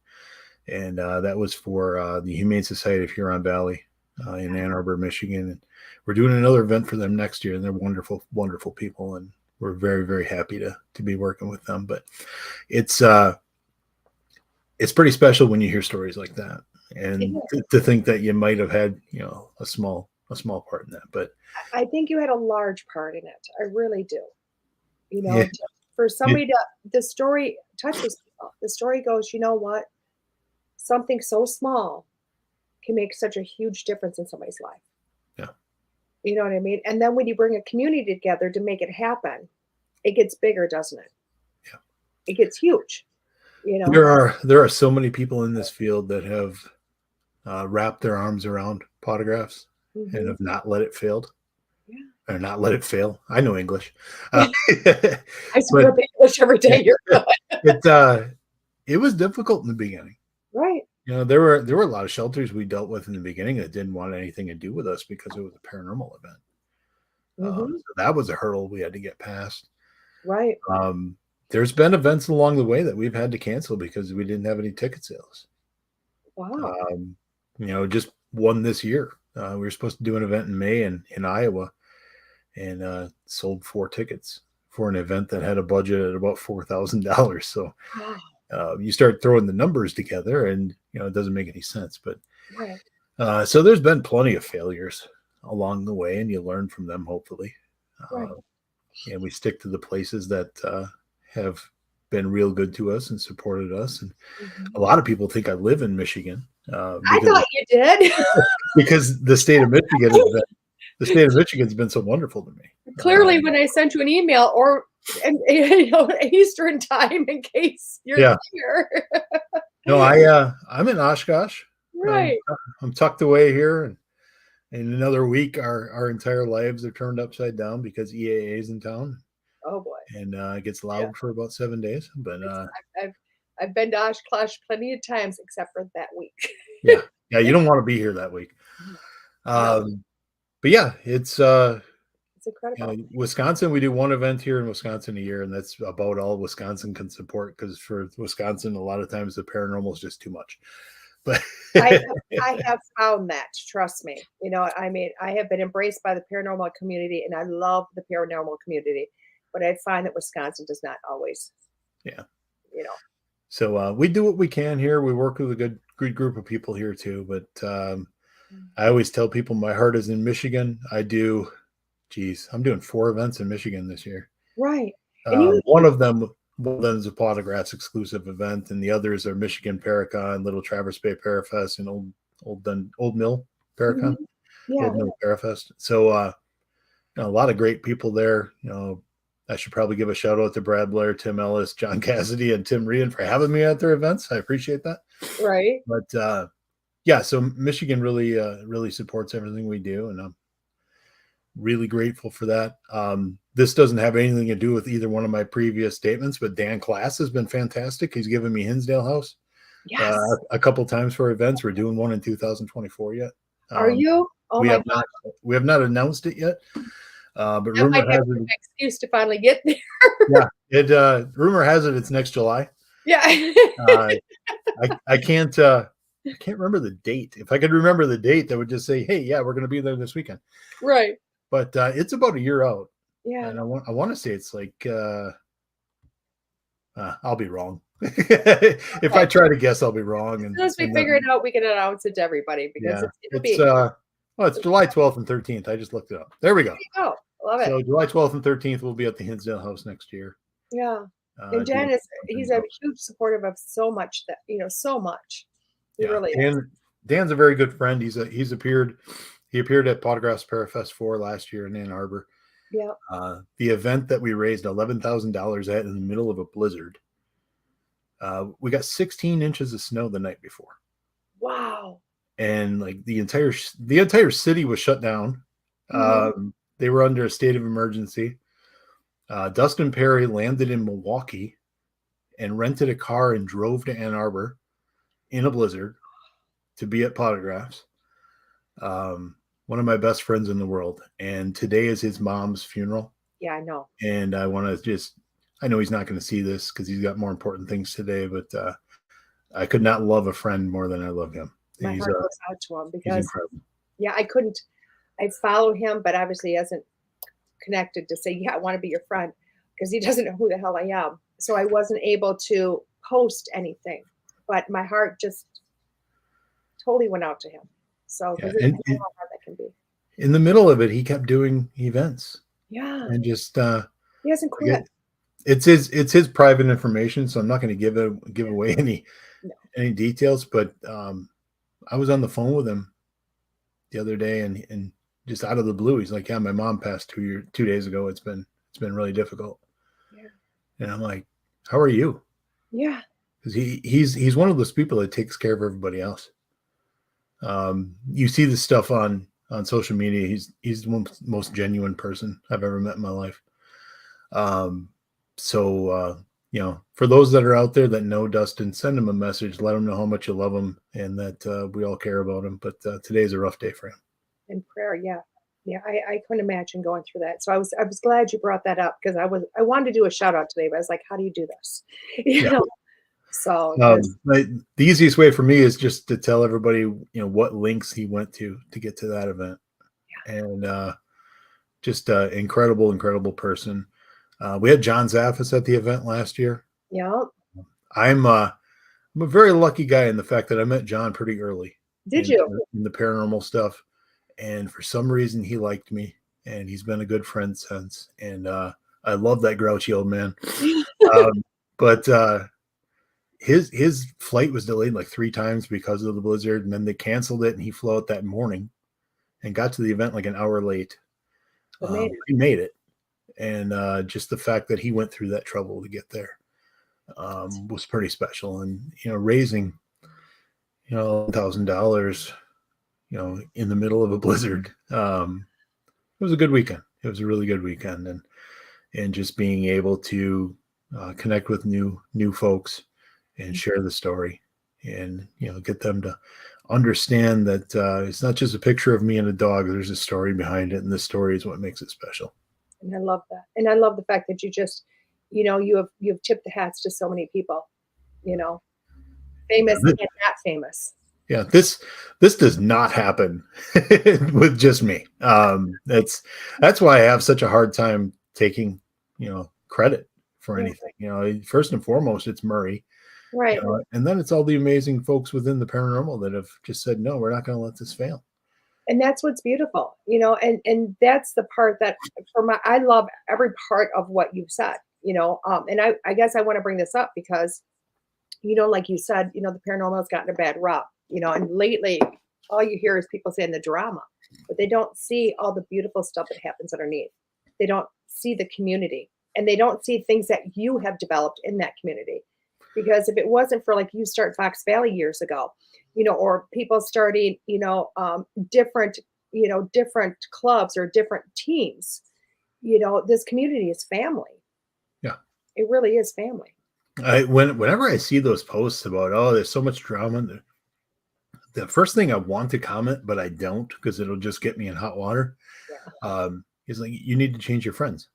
And that was for the Humane Society of Huron Valley in Ann Arbor, Michigan. And we're doing another event for them next year. And they're wonderful, wonderful people. And we're very, very happy to be working with them. But it's pretty special when you hear stories like that. And to think that you might have had, you know, a small part in that. But I think you had a large part in it. I really do. You know, for somebody the story touches people. The story goes, you know what? Something so small can make such a huge difference in somebody's life. Yeah. You know what I mean? And then when you bring a community together to make it happen, it gets bigger, doesn't it? Yeah. It gets huge. You know, there are so many people in this field that have wrapped their arms around Pawtographs and have not let it fail. Yeah. Or not let it fail. I know English. I speak English every day. You're good. It was difficult in the beginning. Right. You know, there were a lot of shelters we dealt with in the beginning that didn't want anything to do with us because it was a paranormal event. So that was a hurdle we had to get past. Right. There's been events along the way that we've had to cancel because we didn't have any ticket sales. Wow. You know, just one this year. We were supposed to do an event in May in Iowa, and sold 4 tickets for an event that had a budget at about $4,000. So you start throwing the numbers together, and you know it doesn't make any sense. But so there's been plenty of failures along the way, and you learn from them, hopefully. And we stick to the places that have been real good to us and supported us. And a lot of people think I live in Michigan. I thought you did. Because the state of Michigan's been so wonderful to me. Clearly, when I sent you an email or Eastern time in case you're here. No, I'm in Oshkosh. Right. I'm tucked away here, and in another week, our entire lives are turned upside down because EAA is in town. Oh boy! And it gets loud for about 7 days. But I've been to Oshkosh plenty of times, except for that week. yeah, you don't want to be here that week. But yeah, it's incredible. You know, Wisconsin, we do one event here in Wisconsin a year, and that's about all Wisconsin can support. Because for Wisconsin, a lot of times the paranormal is just too much. But I have found that, trust me. You know, I mean, I have been embraced by the paranormal community, and I love the paranormal community. But I find that Wisconsin does not always. Yeah. You know. So we do what we can here. We work with a good group of people here too. But I always tell people my heart is in Michigan. I'm doing 4 events in Michigan this year. Right. One of them is a Pawtographs exclusive event, and the others are Michigan Paracon, Little Traverse Bay Parafest, and Old Mill Paracon, Old Mill Parafest. So a lot of great people there. You know, I should probably give a shout out to Brad Blair, Tim Ellis, John Cassidy, and Tim Rian for having me at their events. I appreciate that. Right. But yeah, so Michigan really supports everything we do, and I'm really grateful for that. This doesn't have anything to do with either one of my previous statements, but Dan Class has been fantastic. He's given me Hinsdale House a couple times for events. We're doing one in 2024 yet. Are you? Oh we have not announced it yet. But that rumor might has an excuse to finally get there. Rumor has it it's next July. Yeah. I can't remember the date. If I could remember the date, I would just say, hey, yeah, we're going to be there this weekend. Right. But it's about a year out. Yeah. And I want to say it's like I'll be wrong. If I try to guess, I'll be wrong. As soon as we figure it out, we can announce it to everybody because Oh, it's July 12th and 13th. I just looked it up. There we go. Oh, love it. So July 12th and 13th, we'll be at the Hinsdale House next year. Yeah. And Dan he's a huge supporter of so much that, so much. He really is. Dan's a very good friend. He appeared at Pawtographs Parafest 4 last year in Ann Arbor. Yeah. The event that we raised $11,000 at in the middle of a blizzard. We got 16 inches of snow the night before. Wow. And like the entire city was shut down. Mm-hmm. They were under a state of emergency. Dustin Perry landed in Milwaukee and rented a car and drove to Ann Arbor in a blizzard to be at Pawtographs. One of my best friends in the world. And today is his mom's funeral. Yeah, I know. And I want to I know he's not going to see this because he's got more important things today, but I could not love a friend more than I love him. My heart goes out to him because, I follow him, but obviously he hasn't connected to say, I want to be your friend, because he doesn't know who the hell I am. So I wasn't able to post anything, but my heart just totally went out to him. So I know how hard that can be. In the middle of it, he kept doing events. Yeah. And just he hasn't quit. It's his private information, so I'm not going to give away any details. But I was on the phone with him the other day, and just out of the blue, he's like, "Yeah, my mom passed 2 days ago. It's been really difficult." Yeah. And I'm like, "How are you?" Yeah. Because he's one of those people that takes care of everybody else. You see this stuff on social media. He's the most genuine person I've ever met in my life. So for those that are out there that know Dustin, send him a message, let him know how much you love him and that we all care about him. But today's a rough day for him. In prayer, yeah. I couldn't imagine going through that. So I was glad you brought that up, because I wanted to do a shout out today, but I was like, how do you do this? You know. So the easiest way for me is just to tell everybody, what links he went to get to that event. Yeah. And just an incredible person. We had John Zaffis at the event last year. Yeah. I'm a very lucky guy in the fact that I met John pretty early. Did you? In the paranormal stuff. And for some reason he liked me, and he's been a good friend since. And I love that grouchy old man. But his flight was delayed like 3 times because of the blizzard, and then they canceled it, and he flew out that morning and got to the event like an hour late. He made it. And just the fact that he went through that trouble to get there was pretty special. And, raising, $1,000, in the middle of a blizzard, it was a good weekend. It was a really good weekend. And just being able to connect with new folks and share the story and, get them to understand that it's not just a picture of me and a dog. There's a story behind it. And this story is what makes it special. And I love that. And I love the fact that you just, you've tipped the hats to so many people, famous and not famous. Yeah, this does not happen with just me. That's why I have such a hard time taking, credit for anything. First and foremost, it's Murray. Right. And then it's all the amazing folks within the paranormal that have just said, no, we're not going to let this fail. And that's what's beautiful, and that's the part that I love every part of what you've said, and I guess I want to bring this up because, like you said, the paranormal has gotten a bad rap, and lately all you hear is people saying the drama, but they don't see all the beautiful stuff that happens underneath. They don't see the community, and they don't see things that you have developed in that community. Because if it wasn't for like you start Fox Valley years ago, or people starting, different clubs or different teams, this community is family. Yeah, it really is family. Whenever I see those posts about, there's so much drama, the first thing I want to comment, but I don't because it'll just get me in hot water, is like, you need to change your friends.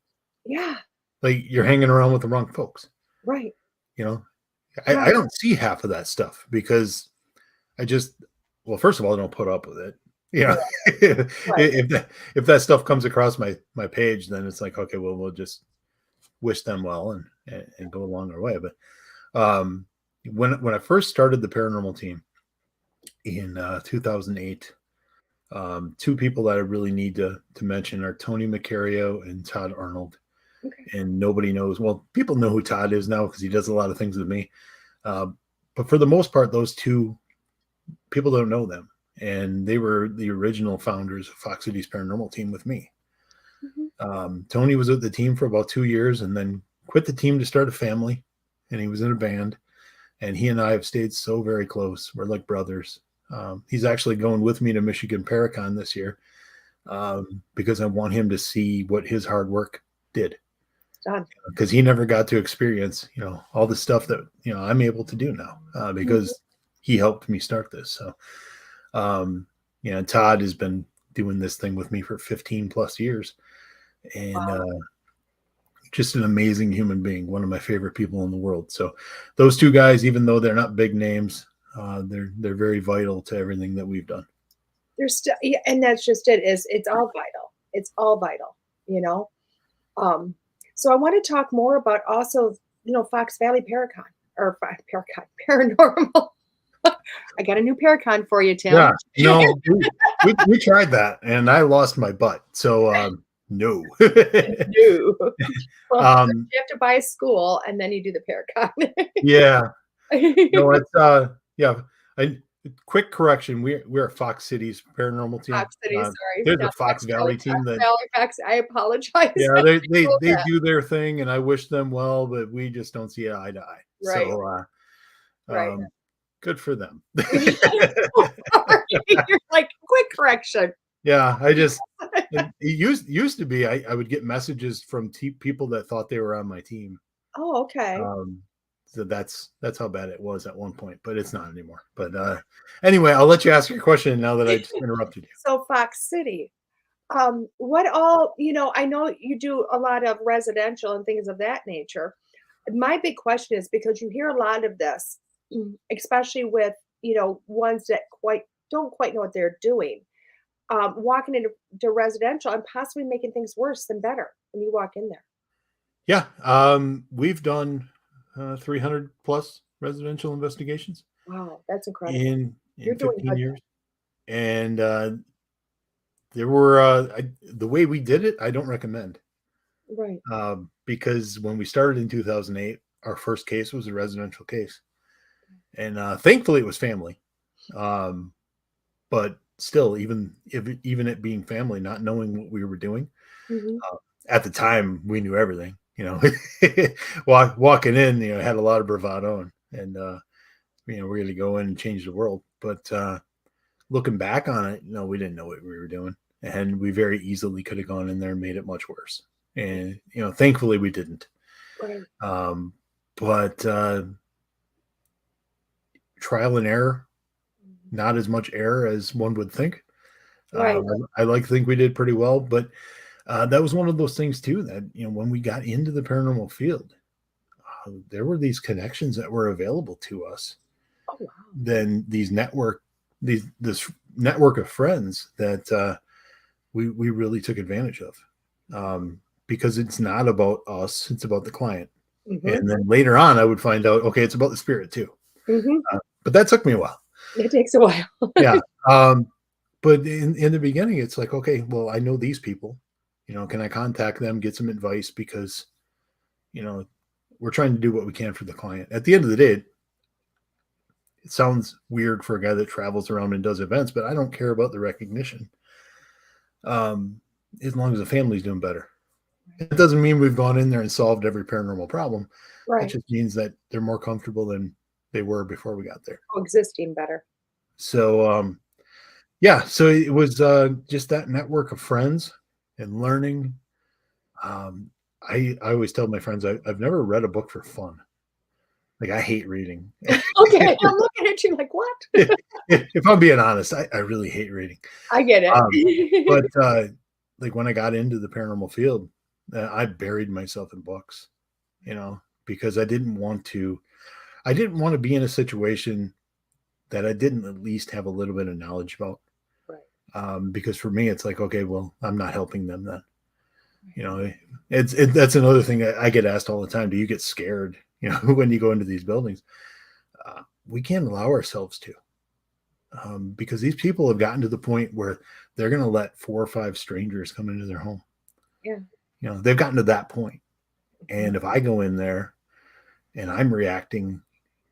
Yeah. Like you're hanging around with the wrong folks. Right. I don't see half of that stuff because first of all, I don't put up with it. Right. If that stuff comes across my page, then it's like, okay, well, we'll just wish them well and go along our way. But when I first started the paranormal team in 2008, Two people that I really need to mention are Tony Macario and Todd Arnold. Okay. And nobody knows. Well, people know who Todd is now because he does a lot of things with me. But for the most part, those two people don't know them. And they were the original founders of Fox Cities Paranormal team with me. Tony was with the team for about 2 years and then quit the team to start a family. And he was in a band. And he and I have stayed so very close. We're like brothers. He's actually going with me to Michigan Paracon this year because I want him to see what his hard work did. Because he never got to experience, all the stuff that, I'm able to do now because he helped me start this. So, Todd has been doing this thing with me for 15 plus years and just an amazing human being, one of my favorite people in the world. So those two guys, even though they're not big names, they're very vital to everything that we've done. They're still, and that's just it. It's all vital. It's all vital, So I want to talk more about also, Fox Valley Paracon or Paracon Paranormal. I got a new Paracon for you, Tim. Yeah, we tried that and I lost my butt. So no. No. Well, you have to buy a school and then you do the Paracon. Yeah. No, it's quick correction. We're a Fox Cities Paranormal team. Fox Cities, sorry. There's a Fox Valley team that. Fox, I apologize. Yeah, they do their thing, and I wish them well, but we just don't see eye to eye. Right. So, right. Good for them. You're like, quick correction. Yeah, it used to be I would get messages from people that thought they were on my team. Oh, okay. So that's how bad it was at one point, but it's not anymore. But anyway, I'll let you ask your question now that I just interrupted you. So Fox City, what all, I know you do a lot of residential and things of that nature. My big question is because you hear a lot of this, especially with, ones that don't quite know what they're doing, walking into residential and possibly making things worse than better when you walk in there. Yeah. We've done 300 plus residential investigations. Wow, that's incredible. In You're 15 years. And there were the way we did it, I don't recommend. Right. Because when we started in 2008, our first case was a residential case. And thankfully it was family. But still, even it being family, not knowing what we were doing, at the time we knew everything. Walking in, had a lot of bravado and we're going to go in and change the world. But looking back on it, we didn't know what we were doing. And we very easily could have gone in there and made it much worse. And, thankfully we didn't. Right. But trial and error, not as much error as one would think. Right. I like to think we did pretty well, but that was one of those things too, that, when we got into the paranormal field, there were these connections that were available to us. Oh, wow. Then this network of friends that we really took advantage of, because it's not about us, it's about the client. And then later on, I would find out, okay, it's about the spirit too. But that took me a while. It takes a while. Yeah. But in the beginning, it's like, okay, well, I know these people. Can I contact them, get some advice? Because, we're trying to do what we can for the client. At the end of the day, it sounds weird for a guy that travels around and does events, but I don't care about the recognition. As long as the family's doing better. It doesn't mean we've gone in there and solved every paranormal problem. Right. It just means that they're more comfortable than they were before we got there. Existing better. So, so it was just that network of friends and learning. I always tell my friends, I've never read a book for fun. Like, I hate reading. Okay, I'm looking at you like, what? If I'm being honest, I really hate reading. I get it. But like when I got into the paranormal field, I buried myself in books, because I didn't want to be in a situation that I didn't at least have a little bit of knowledge about. Right. Because for me, it's like, okay, well, I'm not helping them then. That's another thing I get asked all the time. Do you get scared, when you go into these buildings? We can't allow ourselves to. because these people have gotten to the point where they're going to let 4 or 5 strangers come into their home. Yeah. You know, they've gotten to that point. And if I go in there and I'm reacting,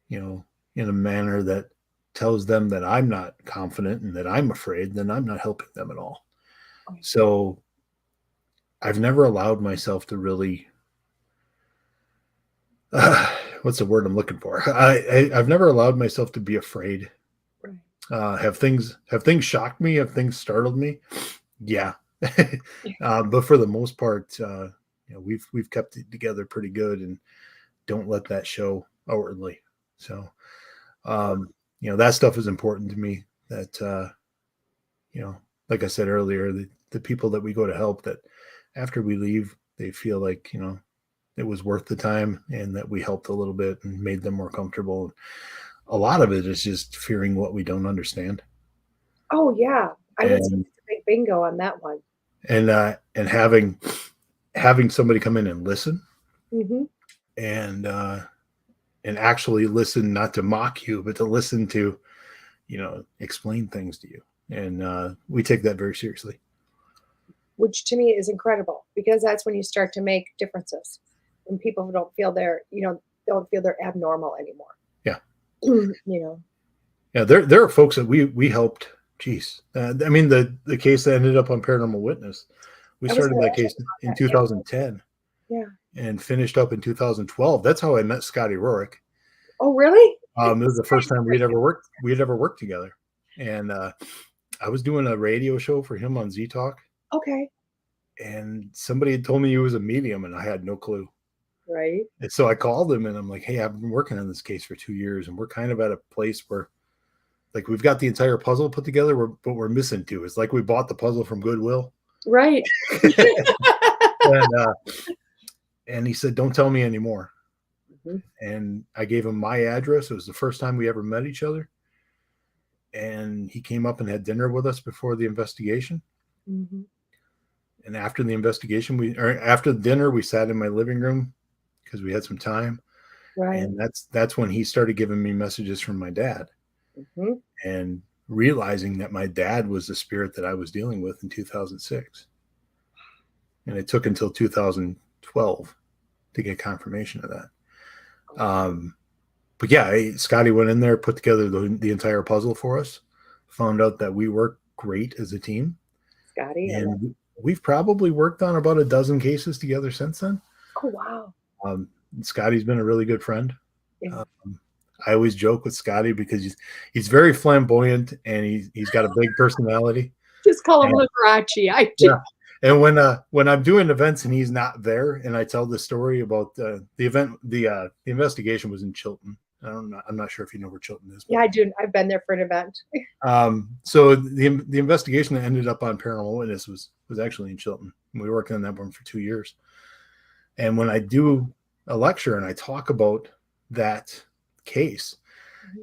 you know, in a manner that tells them that I'm not confident and that I'm afraid, then I'm not helping them at all. So I've never allowed myself to really, what's the word I'm looking for? I've never allowed myself to be afraid. Have things shocked me? Have things startled me? Yeah. But for the most part, you know, we've kept it together pretty good and don't let that show outwardly. So, you know, that stuff is important to me. That, you know, like I said earlier, the people that we go to help, that after we leave, they feel like, you know, it was worth the time and that we helped a little bit and made them more comfortable. A lot of it is just fearing what we don't understand. Oh yeah, I would say it's a big bingo on that one. And having somebody come in and listen, and actually listen, not to mock you, but to listen to, you know, explain things to you. And we take that very seriously. Which to me is incredible, because that's when you start to make differences. When people don't feel they're abnormal anymore. Yeah. You know. Yeah, there are folks that we helped. Geez, I mean the case that ended up on Paranormal Witness, we started that case in 2010. Yeah. And finished up in 2012. That's how I met Scotty Rorick. Oh, really? It was the first time we'd ever worked together. And I was doing a radio show for him on Z Talk. Okay. And somebody had told me he was a medium, and I had no clue. Right. And so I called him and I'm like, hey, I've been working on this case for 2 years, and we're kind of at a place where, like, we've got the entire puzzle put together, but we're missing 2. It's like we bought the puzzle from Goodwill. Right. And he said, don't tell me anymore. And I gave him my address. It was the first time we ever met each other. And he came up and had dinner with us before the investigation. And after the investigation, after dinner, we sat in my living room because we had some time. Right. And that's when he started giving me messages from my dad. And realizing that my dad was the spirit that I was dealing with in 2006. And it took until 2012 to get confirmation of that. But yeah, Scotty went in there, put together the entire puzzle for us, found out that we work great as a team. Scotty. And we've probably worked on about a dozen cases together since then. Oh, wow. Scotty's been a really good friend. Yeah. I always joke with Scotty because he's very flamboyant and he's got a big personality. Just call him Liberace. I do. Yeah. And when I'm doing events and he's not there, and I tell the story about the event, the investigation was in Chilton. I'm not sure if you know where Chilton is. Yeah, I do. I've been there for an event. So the investigation that ended up on Paranormal Witness was actually in Chilton. We were working on that one for 2 years. And when I do a lecture and I talk about that case,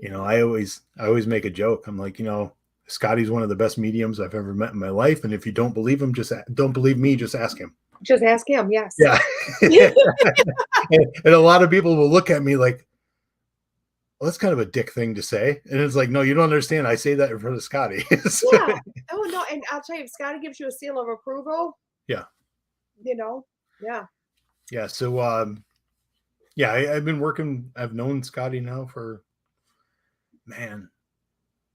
you know, I always make a joke. I'm like, you know, Scotty's one of the best mediums I've ever met in my life. And if you don't believe him, don't believe me, just ask him. Just ask him. Yes. Yeah. and a lot of people will look at me like, well, that's kind of a dick thing to say. And it's like, no, you don't understand. I say that in front of Scotty. Yeah. Oh, no. And I'll tell you, if Scotty gives you a seal of approval. Yeah. You know, yeah. Yeah. So, yeah, I've been working. I've known Scotty now for,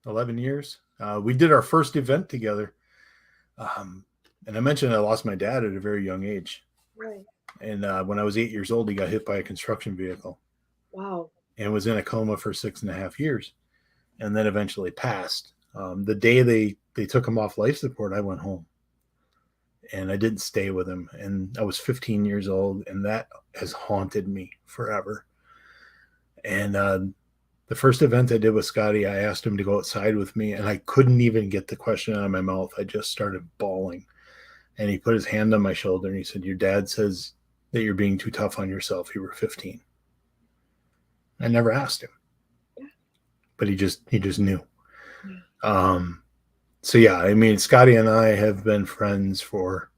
11 years. We did our first event together. And I mentioned I lost my dad at a very young age. Right. And when I was 8 years old, he got hit by a construction vehicle. Wow. And was in a coma for 6.5 years, and then eventually passed. The day they took him off life support, I went home, and I didn't stay with him. And I was 15 years old, and that has haunted me forever. And the first event I did with Scotty, I asked him to go outside with me, and I couldn't even get the question out of my mouth. I just started bawling. And he put his hand on my shoulder, and he said, your dad says that you're being too tough on yourself. You were 15. I never asked him, but he just knew. So yeah, I mean, Scotty and I have been friends for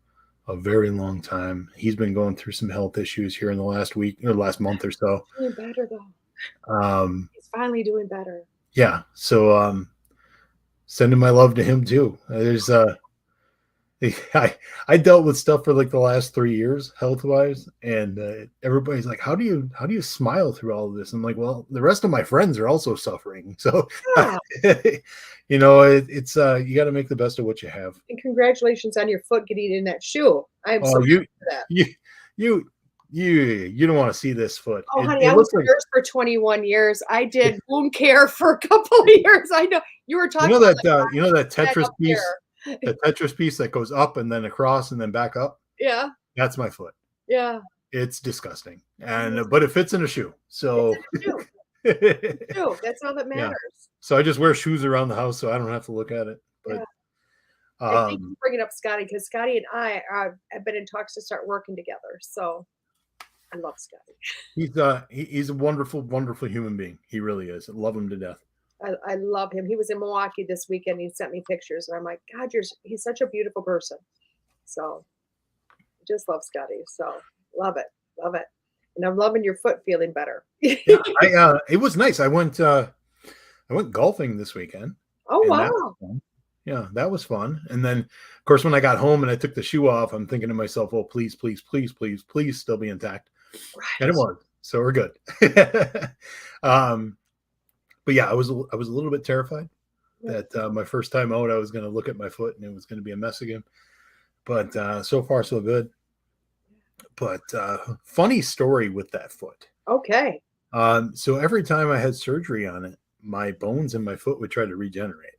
a very long time. He's been going through some health issues here in the last week or last month or so. Doing better though. He's finally doing better. Yeah. So, sending my love to him too. There's I dealt with stuff for like the last 3 years health wise, and everybody's like, how do you smile through all of this? I'm like, well, the rest of my friends are also suffering, so Yeah. you know, it's you got to make the best of what you have. And congratulations on your foot getting in that shoe. I'm so Oh, happy for that. you don't want to see this foot. Oh, It honey, I looks was a like, nurse for 21 years. I did wound care for a couple of years. I know you were talking you know about that you know that that Tetris up piece, there. the Tetris piece that goes up and then across and then back up. Yeah, That's my foot. yeah. It's disgusting, and but it fits in a shoe. So Shoe. Shoe. That's all that Yeah. matters. So I just wear shoes around the house so I don't have to look at it. But And thank you for bringing up Scotty, because Scotty and I have been in talks to start working together. So I love Scotty. he's a wonderful, wonderful human being. He really is. I love him to death. I love him. He was in Milwaukee this weekend. He sent me pictures, and I'm like, God, he's such a beautiful person. So I just love Scotty. So love it, and I'm loving your foot feeling better. Yeah, it was nice. I went golfing this weekend. Oh and wow! that was fun. Yeah, that was fun. And then, of course, when I got home and I took the shoe off, I'm thinking to myself, "Oh, please, please, please, please, please, still be intact." Right. And it was. So we're good. But yeah, I was a little bit terrified that my first time out, I was going to look at my foot and it was going to be a mess again. But so far, so good. But funny story with that foot. Okay. So every time I had surgery on it, my bones in my foot would try to regenerate.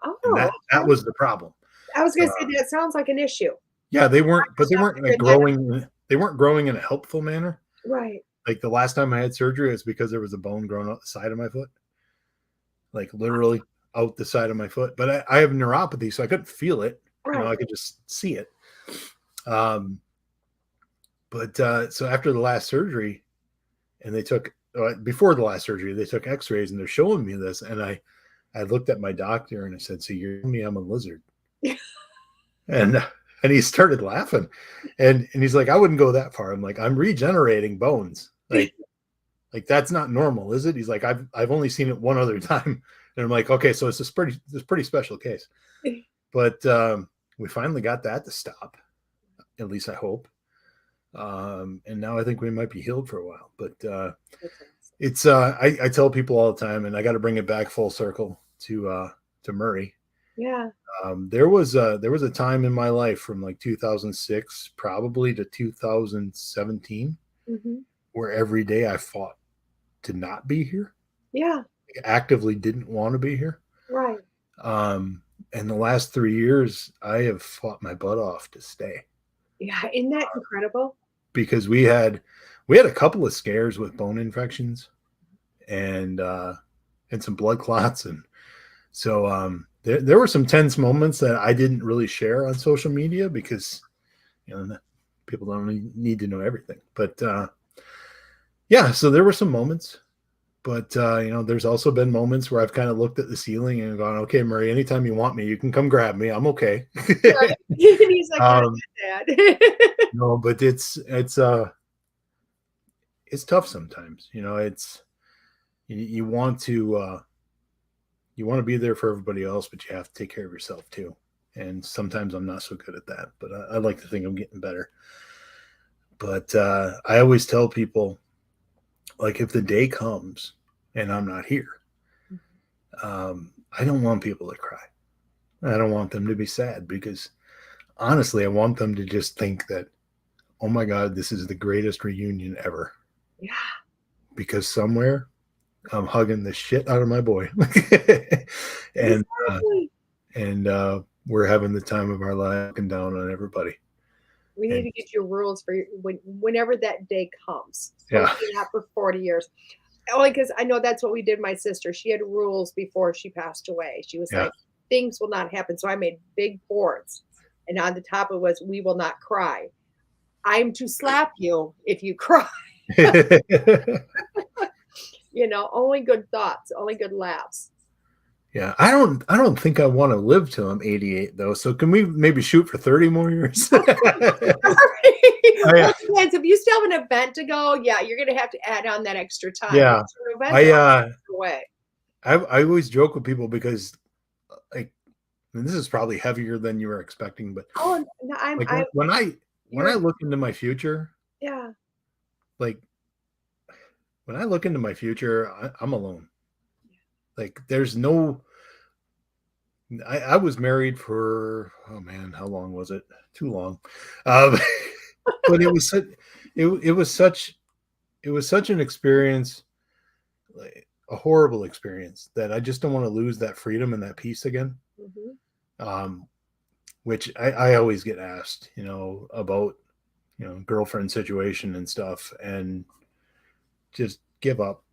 Oh, And that was the problem. I was going to say that sounds like an issue. Yeah, they weren't like growing. They weren't growing in a helpful manner. Right. Like the last time I had surgery, it was because there was a bone growing out the side of my foot, like literally out the side of my foot. But I have neuropathy, so I couldn't feel it. Right. You know, I could just see it. But so after the last surgery, and they took before the last surgery, they took X-rays, and they're showing me this, and I looked at my doctor and I said, "So you're telling me I'm a lizard?" and he started laughing, and he's like, "I wouldn't go that far." I'm like, "I'm regenerating bones. Like that's not normal, is it?" He's like, "I've only seen it one other time," and I'm like, "Okay, so it's a pretty special case." But we finally got that to stop. At least I hope. And now I think we might be healed for a while. But it's I tell people all the time, and I got to bring it back full circle to Murray. Yeah. There was a time in my life from like 2006 probably to 2017 where every day I fought to not be here. Yeah. I actively didn't want to be here. Right. And the last 3 years, I have fought my butt off to stay. Yeah. Isn't that incredible? Because we had a couple of scares with bone infections and some blood clots, and so there were some tense moments that I didn't really share on social media because people don't need to know everything. But yeah, so there were some moments, but there's also been moments where I've kind of looked at the ceiling and gone, "Okay, Murray, anytime you want me, you can come grab me. I'm okay." Right. He's like, "Dad." No, but it's tough sometimes. It's you want to be there for everybody else, but you have to take care of yourself too. And sometimes I'm not so good at that, but I like to think I'm getting better. But I always tell people, like, if the day comes and I'm not here, I don't want people to cry. I don't want them to be sad, because honestly, I want them to just think that, oh my God, this is the greatest reunion ever. Yeah. Because somewhere I'm hugging the shit out of my boy. and we're having the time of our life, looking down on everybody. We need to get your rules for whenever that day comes. Yeah. Not for 40 years. Only because I know that's what we did with my sister. She had rules before she passed away. She was like, things will not happen. So I made big boards. And on the top it was, "We will not cry. I'm to slap you if you cry." Only good thoughts, only good laughs. Yeah, I don't think I want to live till I'm 88 though. So can we maybe shoot for 30 more years? Well, depends. If you still have an event to go, yeah, you're gonna have to add on that extra time. Yeah, I I always joke with people because, like, and this is probably heavier than you were expecting, but Oh, no, like when I look into my future, yeah. like when I look into my future, I'm alone. Like there's no, I was married for, oh man, how long was it? Too long. But it was such an experience, like a horrible experience, that I just don't want to lose that freedom and that peace again. Mm-hmm. Which I always get asked, about, girlfriend situation and stuff, and just give up.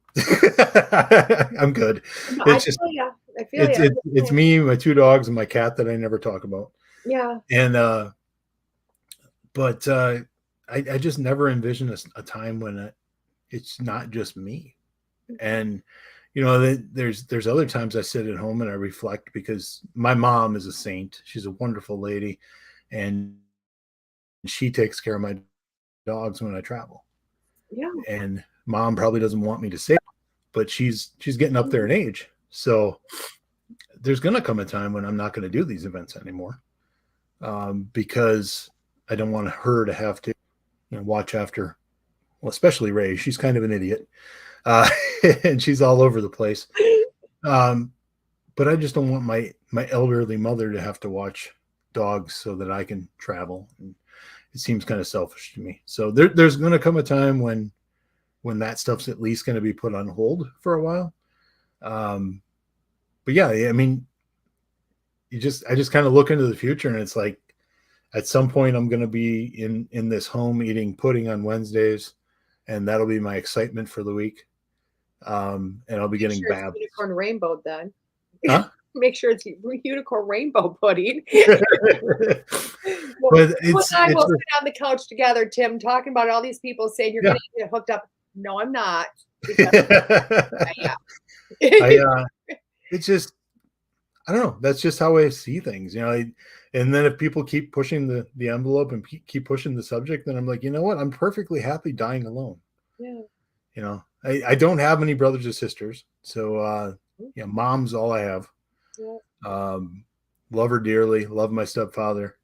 I'm good. No, It's just, I feel you. it's me, my 2 dogs, and my cat that I never talk about. Yeah. And but I just never envision a time when it's not just me. And there's other times I sit at home and I reflect, because my mom is a saint. She's a wonderful lady, and she takes care of my dogs when I travel. Yeah. And mom probably doesn't want me to say it, but she's getting up there in age. So there's going to come a time when I'm not going to do these events anymore, because I don't want her to have to watch after, well, especially Ray. She's kind of an idiot, and she's all over the place. But I just don't want my elderly mother to have to watch dogs so that I can travel. And it seems kind of selfish to me. So there's going to come a time when that stuff's at least going to be put on hold for a while. But yeah, I mean, I just kind of look into the future, and it's like, at some point I'm going to be in this home eating pudding on Wednesdays, and that'll be my excitement for the week. And I'll be getting It's unicorn rainbow then. Huh? Make sure it's unicorn rainbow pudding. But Will sit on the couch together, Tim, talking about all these people saying you're going to get hooked up. No, I'm not. Yeah. It's just, I don't know. That's just how I see things, and then if people keep pushing the envelope and keep pushing the subject, then I'm like, you know what? I'm perfectly happy dying alone. Yeah. I don't have any brothers or sisters. So, mom's all I have. Yeah. Love her dearly. Love my stepfather.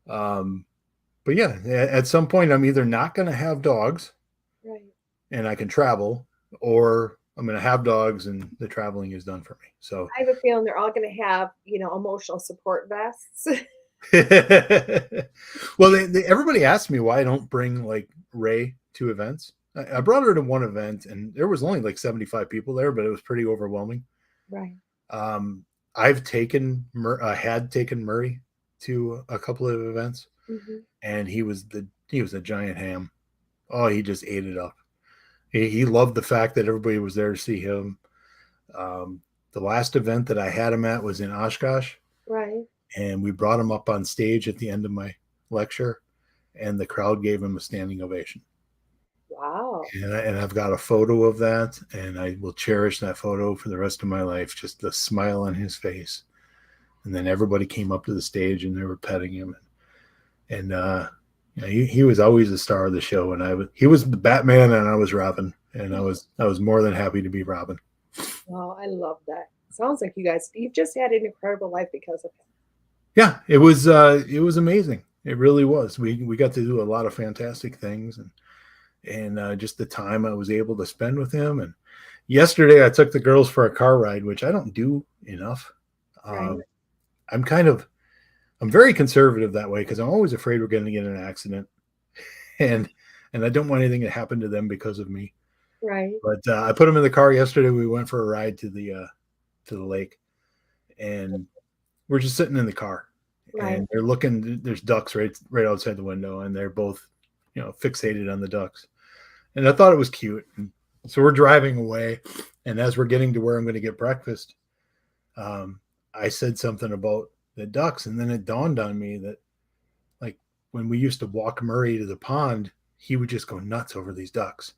But yeah, at some point I'm either not going to have dogs, Right, and I can travel, or I'm going to have dogs and the traveling is done for me. So I have a feeling they're all going to have, emotional support vests. well, everybody asks me why I don't bring like Ray to events. I brought her to one event, and there was only like 75 people there, but it was pretty overwhelming. Right. I've had taken Murray to a couple of events, and he was a giant ham. Oh, he just ate it up. He loved the fact that everybody was there to see him. The last event that I had him at was in Oshkosh. Right. And we brought him up on stage at the end of my lecture, and the crowd gave him a standing ovation. Wow. And I've got a photo of that, and I will cherish that photo for the rest of my life. Just the smile on his face. And then everybody came up to the stage and they were petting him. And he was always the star of the show. And he was the Batman and I was Robin. And I was more than happy to be Robin. Oh, I love that. Sounds like you've just had an incredible life because of it. Yeah, it was amazing. It really was. We got to do a lot of fantastic things, and just the time I was able to spend with him. And yesterday I took the girls for a car ride, which I don't do enough. Right. I'm very conservative that way, because I'm always afraid we're going to get in an accident, and I don't want anything to happen to them because of me. Right. But I put them in the car yesterday. We went for a ride to the lake, and we're just sitting in the car, Right. and they're looking. There's ducks right outside the window, and they're both, fixated on the ducks. And I thought it was cute. And so we're driving away, and as we're getting to where I'm going to get breakfast, I said something about the ducks, and then it dawned on me that, like, when we used to walk Murray to the pond, he would just go nuts over these ducks.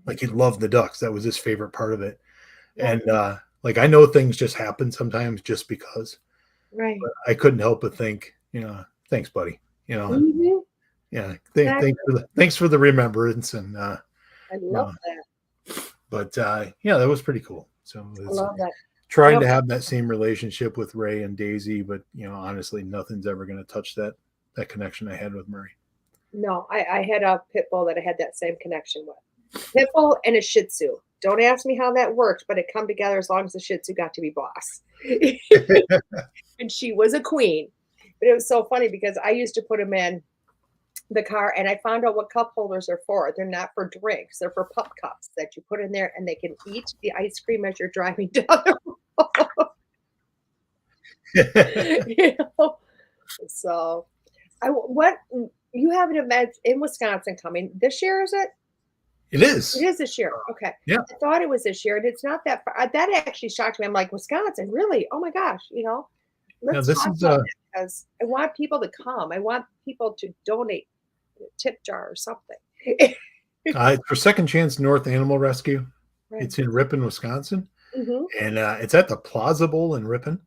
Like, he loved the ducks. That was his favorite part of it. Yeah. And like, I know things just happen sometimes just because. Right. But I couldn't help but think, thanks, buddy. Yeah. Thanks for the remembrance. And I love that. But yeah, that was pretty cool. So I love that. trying Yep. to have that same relationship with Ray and Daisy, but honestly, nothing's ever going to touch that connection I had with Murray. No, I had a pit bull that I had that same connection with. Pit bull and a Shih Tzu. Don't ask me how that worked, but it come together as long as the Shih Tzu got to be boss. And she was a queen. But it was so funny because I used to put them in the car, and I found out what cup holders are for. They're not for drinks. They're for pup cups that you put in there, and they can eat the ice cream as you're driving down the road. So what you have an event in Wisconsin coming this year, is it? It is. It is this year. Okay. Yeah. I thought it was this year, and it's not that far. That actually shocked me. I'm like, Wisconsin, really? Oh my gosh, Let's this talk is about that, because I want people to come. I want people to donate a tip jar or something. It's for Second Chance North Animal Rescue. Right. It's in Ripon, Wisconsin, Mm-hmm. and it's at the Plaza Bowl in Ripon.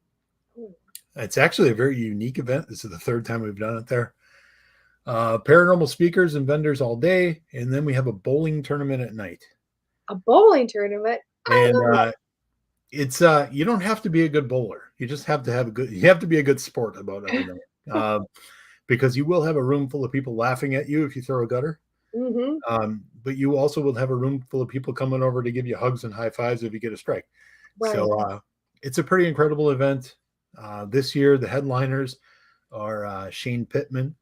It's actually a very unique event. This is the third time we've done it there. Paranormal speakers and vendors all day, and then we have a bowling tournament at night. A bowling tournament. And it's you don't have to be a good bowler. You just have to have you have to be a good sport about everything. Because you will have a room full of people laughing at you if you throw a gutter. Mm-hmm. But you also will have a room full of people coming over to give you hugs and high fives if you get a strike. Right. So it's a pretty incredible event. This year, the headliners are Shane Pittman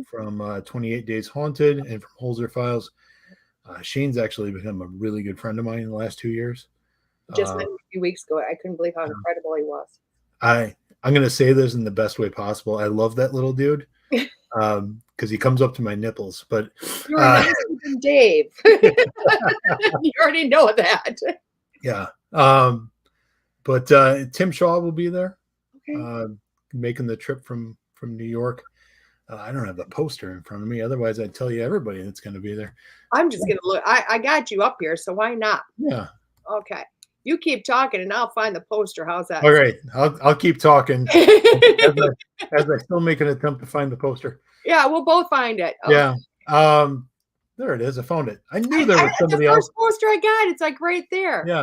from 28 Days Haunted and from Holzer Files. Shane's actually become a really good friend of mine in the last 2 years. Just a few weeks ago, I couldn't believe how incredible he was. I'm going to say this in the best way possible. I love that little dude because he comes up to my nipples. But You're nicer than Dave. You already know that. Yeah. But Tim Shaw will be there, making the trip from New York. I don't have the poster in front of me. Otherwise, I'd tell you everybody that's going to be there. I'm just going to look. I got you up here, so why not? Yeah. Okay. You keep talking, and I'll find the poster. How's that? All right. I'll keep talking as I still make an attempt to find the poster. Yeah, we'll both find it. Oh. Yeah. There it is. I found it. I knew there was somebody else. The first poster I got, it's like right there. Yeah.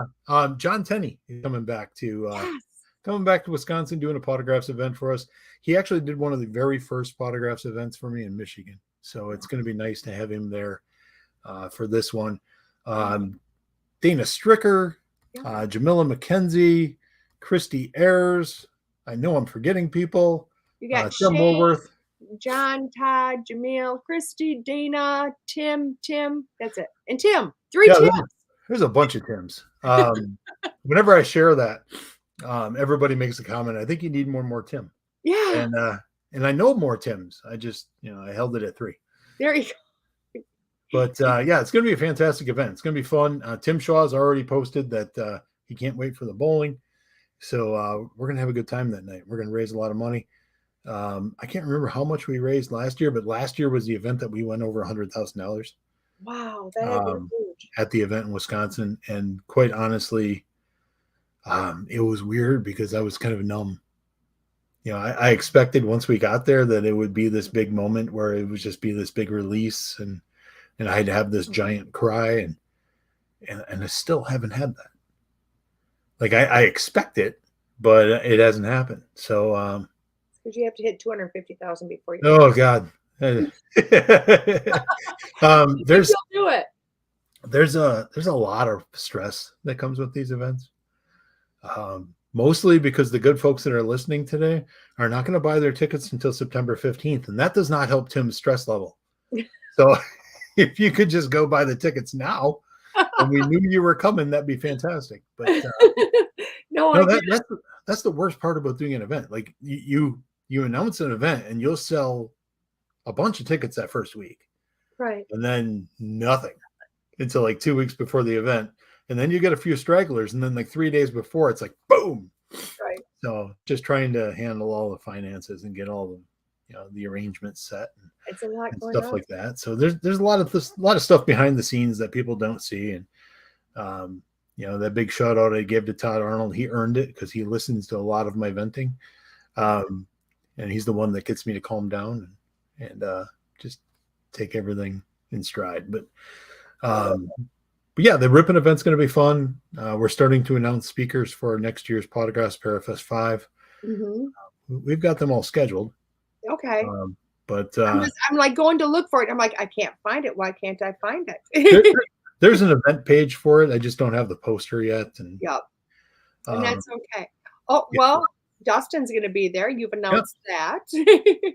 John Tenney is coming back to Wisconsin, doing a Pawtographs event for us. He actually did one of the very first Pawtographs events for me in Michigan. So it's going to be nice to have him there for this one. Dana Stricker, Jamila McKenzie, Christy Ayers. I know I'm forgetting people. You got Tim Woolworth. John, Todd, Jamil, Christy, Dana, Tim. That's it. And Tim. Three Tims. There's a bunch of Tims. Whenever I share that, everybody makes a comment. I think you need more Tim. Yeah. And I know more Tims. I just, I held it at 3. There you go. But it's going to be a fantastic event. It's going to be fun. Tim Shaw's already posted that he can't wait for the bowling. So we're going to have a good time that night. We're going to raise a lot of money. I can't remember how much we raised last year, but last year was the event that we went over $100,000. Wow, that had been huge. At the event in Wisconsin. And quite honestly, it was weird because I was kind of numb. I expected once we got there that it would be this big moment where it would just be this big release and I'd have this giant cry and I still haven't had that. Like I expect it, but it hasn't happened. So because you have to hit 250,000 before you. Oh God. There's do it. There's a lot of stress that comes with these events. Mostly because the good folks that are listening today are not going to buy their tickets until September 15th. And that does not help Tim's stress level. So if you could just go buy the tickets now and we knew you were coming, that'd be fantastic. But that's the worst part about doing an event. Like you announce an event and you'll sell a bunch of tickets that first week. Right. And then nothing until like 2 weeks before the event. And then you get a few stragglers. And then like 3 days before, it's like, boom. Right. So just trying to handle all the finances and get all the arrangements set and, it's a lot and going stuff on. like that. So there's a lot of stuff behind the scenes that people don't see. And, that big shout out I gave to Todd Arnold, he earned it because he listens to a lot of my venting. And he's the one that gets me to calm down and just take everything in stride. But yeah, the Ripon event's going to be fun. We're starting to announce speakers for next year's Pawtographs Parafest 5. Mm-hmm. We've got them all scheduled. Okay. But I'm like going to look for it. I'm like, I can't find it. Why can't I find there, it? there's an event page for it. I just don't have the poster yet. And Yep. And that's okay. yeah. Well, Dustin's going to be there. You've announced that.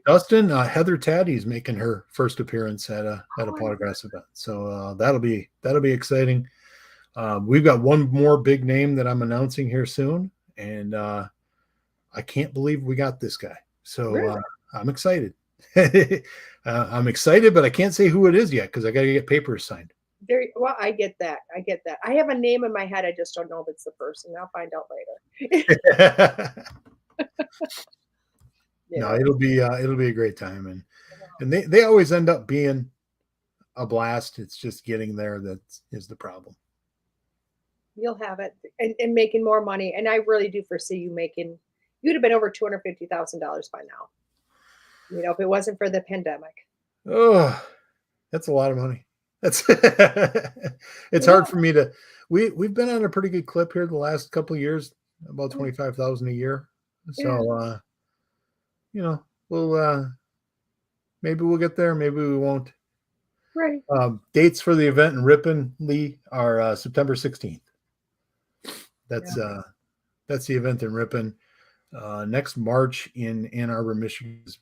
Dustin, Heather Taddy's making her first appearance at a Pawtographs event. So that'll be exciting. We've got one more big name that I'm announcing here soon. And I can't believe we got this guy. So Really? I'm excited. I'm excited, but I can't say who it is yet because I got to get papers signed. Well, I get that. I have a name in my head. I just don't know if it's the person. I'll find out later. No, it'll be a great time, and they always end up being a blast. It's just getting there that is the problem. You'll have it and making more money. And I really do foresee you making. You'd have been over $250,000 by now. You know, if it wasn't for the pandemic. Oh, that's a lot of money. That's it's hard for me to. We've been on a pretty good clip here the last couple of years, about 25,000 a year. So we'll maybe we'll get there, maybe we won't. Right. Dates for the event in Ripon, Lee, are September 16th. That's the event in Ripon. Next March in Ann Arbor, Michigan is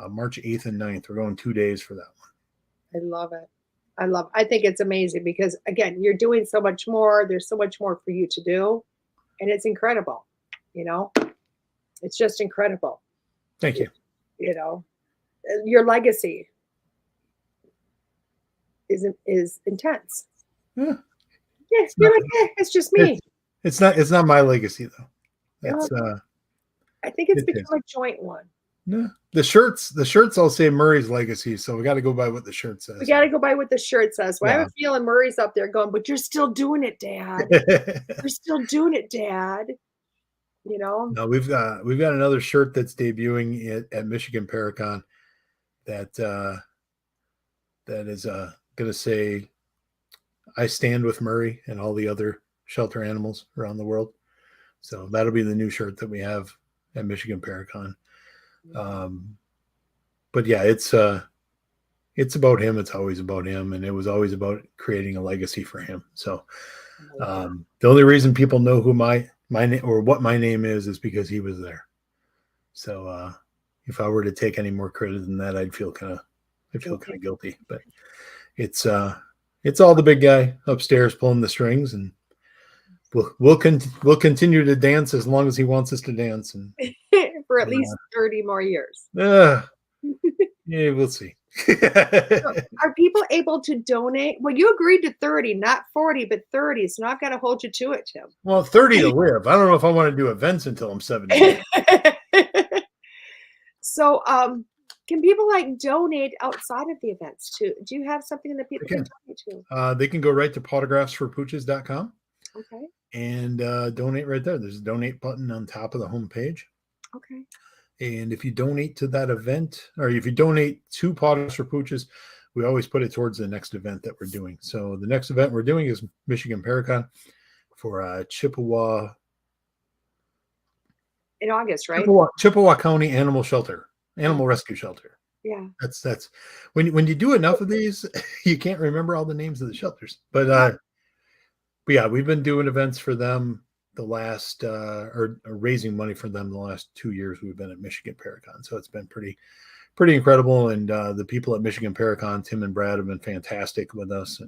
March 8th and 9th. We're going 2 days for that one. I love it. I think it's amazing because again, you're doing so much more. There's so much more for you to do. And it's incredible. You know, it's just incredible. Thank you. You know, your legacy is intense. Yeah. Yes. You're like, it's just me. It's not my legacy though. That's I think it's become a joint one. No, the shirts all say Murray's legacy, so we got to go by what the shirt says. We got to go by what the shirt says. Well, Yeah. I have a feeling Murray's up there going, but you're still doing it, Dad. You're still doing it, Dad. You know. No, we've got another shirt that's debuting at Michigan Paracon that is going to say, "I stand with Murray and all the other shelter animals around the world." So that'll be the new shirt that we have at Michigan Paracon. But yeah, it's about him. It's always about him, and it was always about creating a legacy for him. So the only reason people know who my name or what my name is because he was there. So if I were to take any more credit than that, I'd feel kind of guilty. But it's all the big guy upstairs pulling the strings, and we'll continue to dance as long as he wants us to dance, and for at least 30 more years. Yeah, we'll see. Are people able to donate? Well, you agreed to 30, not 40, but 30. So now I've got to hold you to it, Tim. Well, 30 to live. I don't know if I want to do events until I'm 70. So, can people like donate outside of the events too? Do you have something that people can donate to? They can go right to pawtographsforpooches.com. Okay. And donate right there. There's a donate button on top of the homepage. Okay. And if you donate to that event, or if you donate to Pawtographs for Pooches, we always put it towards the next event that we're doing. So the next event we're doing is Michigan Paracon for Chippewa. In August, right? Chippewa County Animal Rescue Shelter. Yeah. That's when you do enough of these, you can't remember all the names of the shelters. But yeah, we've been doing events for them the last or raising money for them the last 2 years we've been at Michigan Paracon. So it's been pretty incredible. And the people at Michigan Paracon, Tim and Brad, have been fantastic with us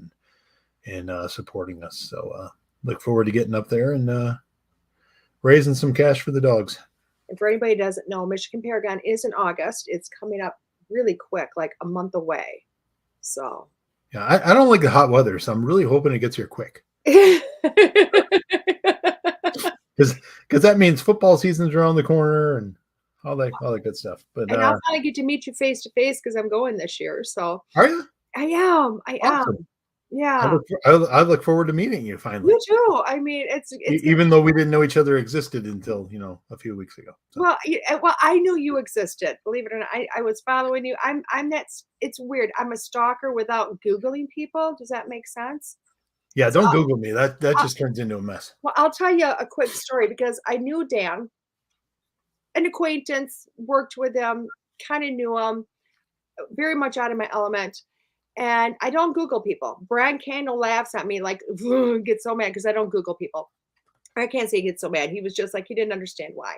and supporting us. So look forward to getting up there and raising some cash for the dogs. And for anybody who doesn't know, Michigan Paracon is in August. It's coming up really quick, like a month away. So yeah, I don't like the hot weather, so I'm really hoping it gets here quick. Because that means football season's around the corner and all that good stuff. But and I'll finally get to meet you face to face because I'm going this year. So are you? I am. Awesome. Yeah. I look forward to meeting you finally. You too. I mean, it's even though we didn't know each other existed until a few weeks ago. So. Well, I knew you existed. Believe it or not, I was following you. I'm that. It's weird. I'm a stalker without Googling people. Does that make sense? Yeah, So, don't Google me. That just turns into a mess. well, I'll tell you a quick story because I knew Dan, an acquaintance, worked with him, kind of knew him, very much out of my element. And I don't Google people. Brian Candle laughs at me like, gets so mad because I don't Google people. I can't say he gets so mad. He was just like, he didn't understand why.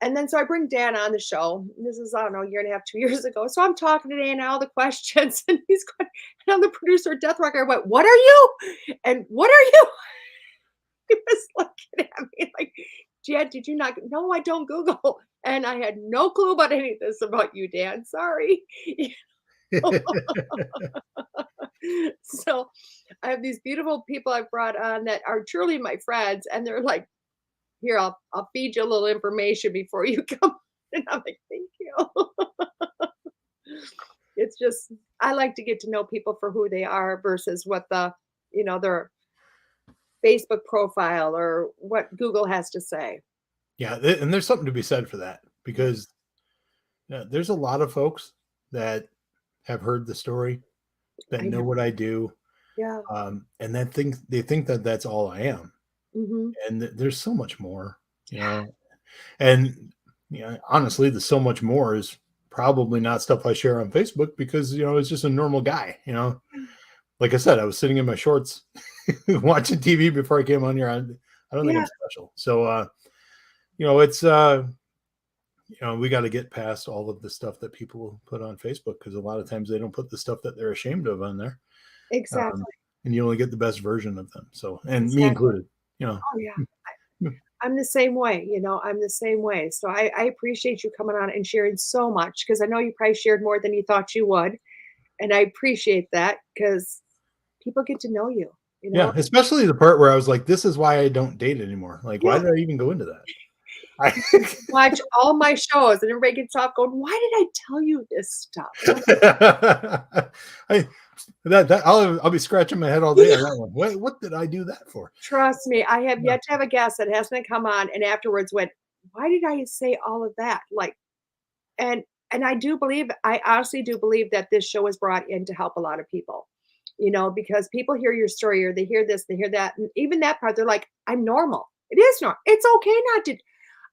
And then so I bring Dan on the show. This is, I don't know, a year and a half, 2 years ago. So I'm talking to Dan all the questions, and he's going, and I'm the producer of Dette Ranae. I went, "What are you? And what are you?" He was looking at me like, "Jed, did you not?" No, I don't Google. And I had no clue about any of this about you, Dan. Sorry. So I have these beautiful people I've brought on that are truly my friends, and they're like, "Here, I'll feed you a little information before you come." And I'm like, "Thank you." It's just I like to get to know people for who they are versus what their Facebook profile or what Google has to say. Yeah, and there's something to be said for that because there's a lot of folks that have heard the story, that I know know. what I do, Yeah. and that they think that that's all I am, Hmm. and there's so much more, you know. And honestly, the so much more is probably not stuff I share on Facebook because it's just a normal guy. Like I said, I was sitting in my shorts watching TV before I came on here. I don't think Yeah. I'm special. So it's we got to get past all of the stuff that people put on Facebook because a lot of times they don't put the stuff that they're ashamed of on there. Exactly. And you only get the best version of them. So, and me Exactly. included, Oh yeah. I'm the same way, I'm the same way. So I appreciate you coming on and sharing so much because I know you probably shared more than you thought you would. And I appreciate that because people get to know you, Yeah, especially the part where I was like, this is why I don't date anymore. Like, why Yeah. did I even go into that? Watch all my shows and everybody gets off going, "Why did I tell you this stuff?" I'll be scratching my head all day on that one. What did I do that for? Trust me, I have yet to have a guest that hasn't come on and afterwards went, "Why did I say all of that?" Like, and I honestly do believe that this show is brought in to help a lot of people, because people hear your story or they hear this, they hear that, and even that part, they're like, "I'm normal." It is normal. It's okay not to.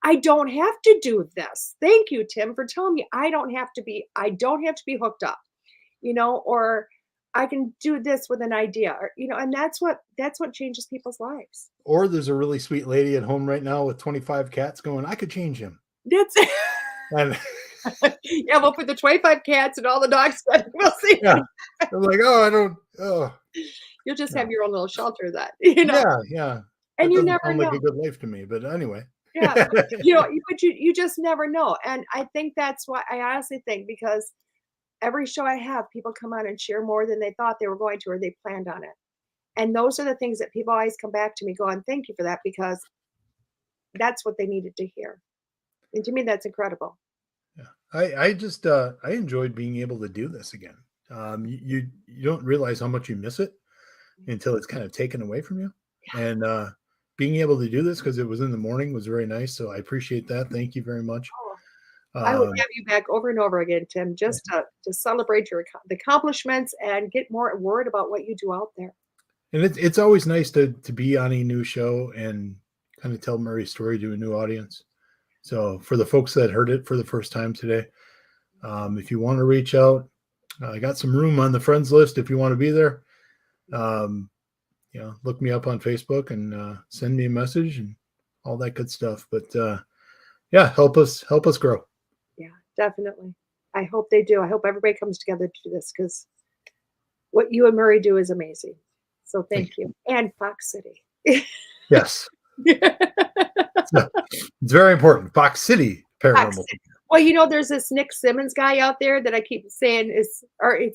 I don't have to do this. Thank you, Tim, for telling me I don't have to be hooked up, or I can do this with an idea, or, and that's what changes people's lives. Or there's a really sweet lady at home right now with 25 cats going, I could change him. That's it. And Yeah, we'll put the 25 cats and all the dogs. We'll see. yeah, I'm like, You'll just have your own little shelter then, yeah. and That you doesn't never sound know. like a good life to me, but anyway. Yeah, but you just never know. And I think that's why I honestly think because every show I have, people come on and share more than they thought they were going to or they planned on it. And those are the things that people always come back to me going, "Thank you for that," because that's what they needed to hear. And to me, that's incredible. Yeah, I just I enjoyed being able to do this again. You don't realize how much you miss it until it's kind of taken away from you. And being able to do this because it was in the morning was very nice. So I appreciate that. Thank you very much. I would have you back over and over again, Tim, just to celebrate the accomplishments and get more word about what you do out there. And it's always nice to be on a new show and kind of tell Murray's story to a new audience. So for the folks that heard it for the first time today, if you want to reach out, I got some room on the friends list if you want to be there. Look me up on Facebook and send me a message and all that good stuff. But help us grow. Yeah, definitely. I hope they do. I hope everybody comes together to do this because what you and Murray do is amazing. So thank you. And Fox City. Yes. It's very important. Fox City Paranormal. Well, there's this Nick Simmons guy out there that I keep saying it's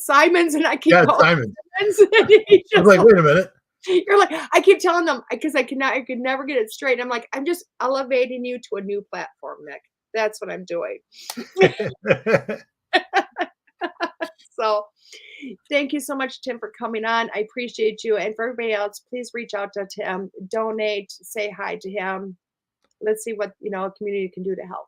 Simons, and I keep calling Simons. I was like, wait a minute. You're like, I keep telling them because I could never get it straight. I'm like, I'm just elevating you to a new platform, Nick. That's what I'm doing. So thank you so much, Tim, for coming on. I appreciate you. And for everybody else, please reach out to Tim, donate, say hi to him. Let's see what, a community can do to help.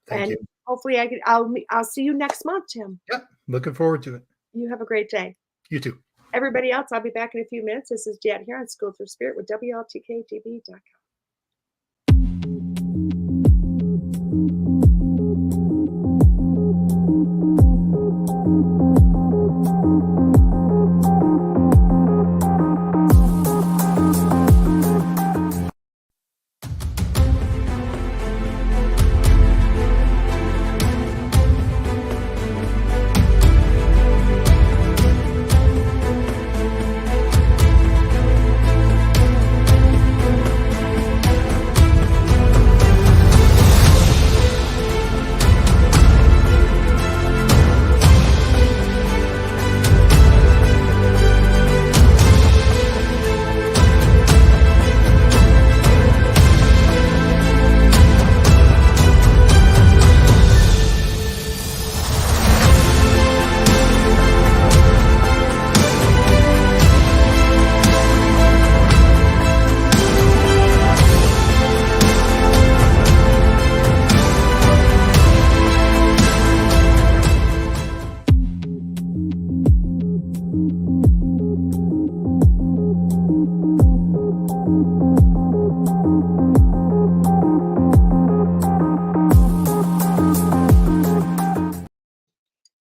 Thank you. Hopefully I'll see you next month, Tim. Yep. Looking forward to it. You have a great day. You too. everybody else, I'll be back in a few minutes. This is Dette here on School Thru Spirit with WLTK-DB.com.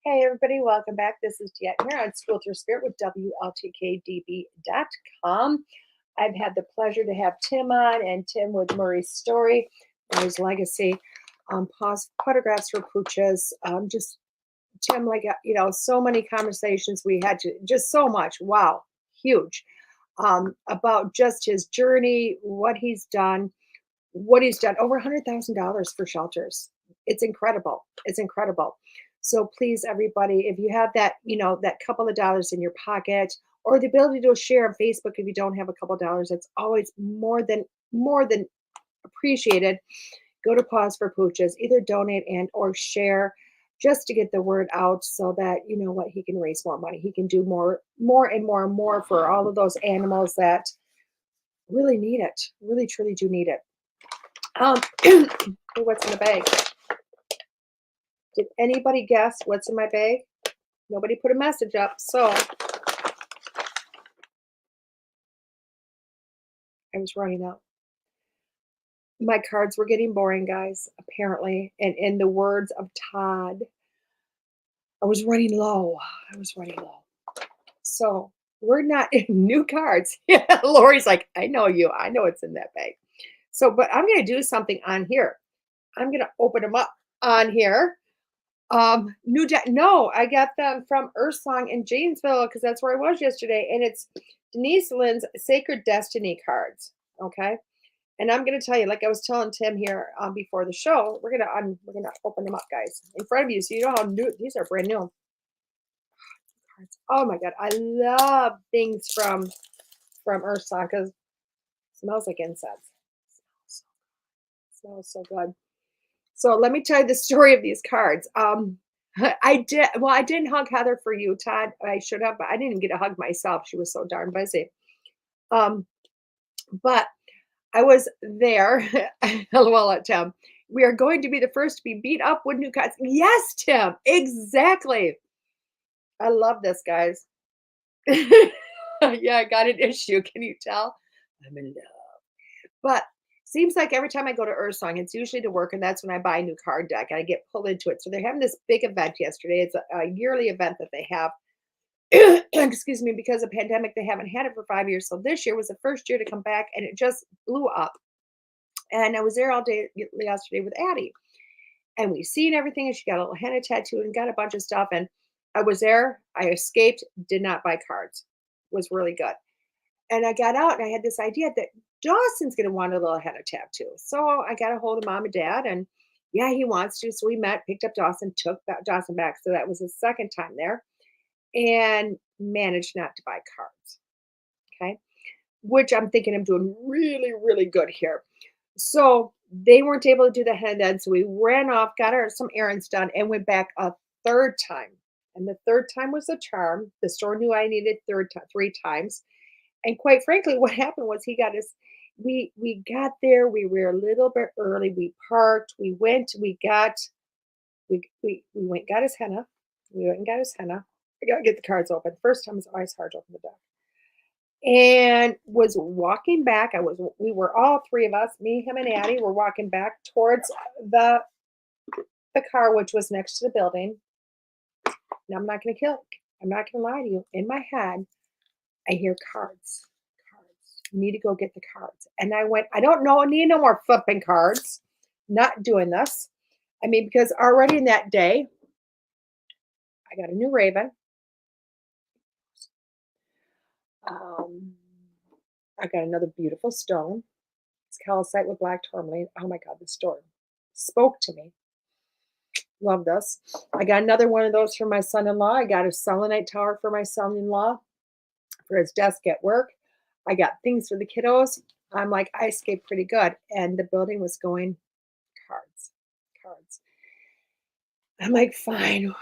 Hey everybody, welcome back. This is Dette here on School Thru Spirit with WLTK-DB.com. I've had the pleasure to have Tim on, and Tim with Murray's story, Murray's legacy, photographs for Pooches. Just Tim, like, so many conversations we had, just so much. Wow, huge. About just his journey, what he's done, over $100,000 for shelters. It's incredible. It's incredible. So please, everybody, if you have that, that couple of dollars in your pocket, or the ability to share on Facebook, if you don't have a couple of dollars, that's always more than appreciated. Go to Pause for Pooches, either donate and or share, just to get the word out, so that he can raise more money. He can do more and more for all of those animals that really need it, really truly do need it. What's in the bag? Did anybody guess what's in my bag? Nobody put a message up, so I was running out. My cards were getting boring, guys, apparently. And in the words of Todd, I was running low. So we're not in new cards. Yeah, Lori's like, I know you. I know it's in that bag. So, but I'm going to do something on here. I'm going to open them up on here. No, I got them from Ursong in Janesville, because that's where I was yesterday, and it's Denise Lynn's Sacred Destiny cards. Okay, and I'm gonna tell you, like I was telling Tim here before the show, we're gonna open them up, guys, in front of you, so you know how new these are. Brand new cards. Oh my god, I love things from Ursong, because it smells like incense. Smells so good. So let me tell you the story of these cards. I didn't hug Heather for you, Todd. I should have, but I didn't get a hug myself. She was so darn busy. But I was there. LOL at Tim. We are going to be the first to be beat up with new cards. Yes, Tim, exactly. I love this, guys. Yeah, I got an issue. Can you tell? I'm in love. But seems like every time I go to Ursong, it's usually to work, and that's when I buy a new card deck and I get pulled into it. So they're having this big event yesterday. It's a yearly event that they have. Excuse me, because of pandemic, they haven't had it for 5 years. So this year was the first year to come back, and it just blew up. And I was there all day yesterday with Addie, and we seen everything, and she got a little henna tattoo and got a bunch of stuff. And I was there. I escaped, did not buy cards. Was really good. And I got out, and I had this idea that Dawson's going to want a little henna tattoo. So I got a hold of Mom and Dad, and yeah, he wants to. So we met, picked up Dawson, took Dawson back. So that was the second time there, and managed not to buy cards. Okay. Which I'm thinking I'm doing really, really good here. So they weren't able to do the henna done. So we ran off, got some errands done, and went back a third time. And the third time was a charm. The store knew I needed 3 times. And quite frankly, what happened was he got us, we got there, we were a little bit early, we parked, we went, got his henna. We went and got his henna. I gotta get the cards open. First time it's always hard to open the deck. And was walking back. We were all three of us, me, him, and Addie, were walking back towards the car, which was next to the building. Now I'm not gonna lie to you. In my head, I hear cards. You need to go get the cards. And I went, I don't know, I need no more flipping cards. Not doing this. I mean, because already in that day, I got a new Raven. I got another beautiful stone. It's calcite with black tourmaline. Oh my God, the stone spoke to me. Love this. I got another one of those for my son-in-law. I got a selenite tower for my son-in-law for his desk at work. I got things for the kiddos. I'm like, I escaped pretty good. And the building was going, cards. I'm like, fine.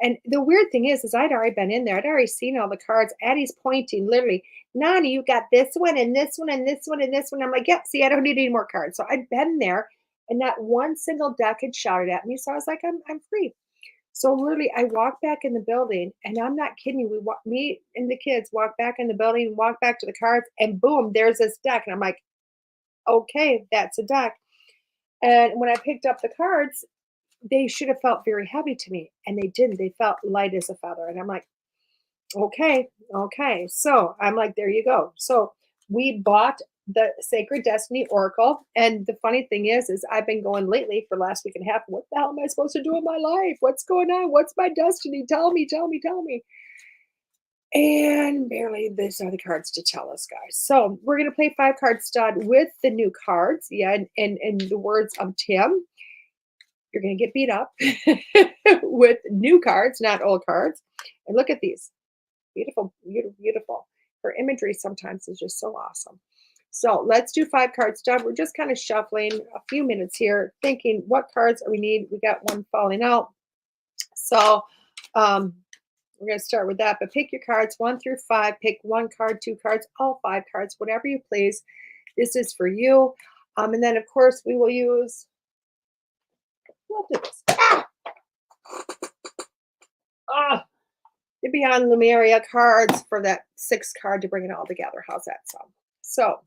And the weird thing is I'd already been in there. I'd already seen all the cards. Addie's pointing literally, Nani, you got this one and this one and this one and this one. I'm like, yep, see, I don't need any more cards. So I'd been there and not one single deck had shouted at me. So I was like, I'm free. So literally I walked back in the building and I'm not kidding you. Me and the kids walked back in the building and walked back to the cards and boom, there's this deck. And I'm like, okay, that's a deck. And when I picked up the cards, they should have felt very heavy to me. And they didn't. They felt light as a feather. And I'm like, okay. So I'm like, there you go. So we bought the Sacred Destiny Oracle. And the funny thing is I've been going lately for last week and a half. What the hell am I supposed to do in my life? What's going on? What's my destiny? Tell me. And barely these are the cards to tell us, guys. So we're going to play 5-card stud with the new cards. Yeah. And in the words of Tim, you're going to get beat up with new cards, not old cards. And look at these. Beautiful. Her imagery sometimes is just so awesome. So let's do 5-card stud. We're just kind of shuffling a few minutes here, thinking what cards we need. We got one falling out. So we're going to start with that. But pick your cards 1 through 5. Pick 1 card, 2 cards, all 5 cards, whatever you please. This is for you. And then, of course, we will use... We'll do this. The Beyond Lemuria cards for that 6th card to bring it all together. How's that sound? So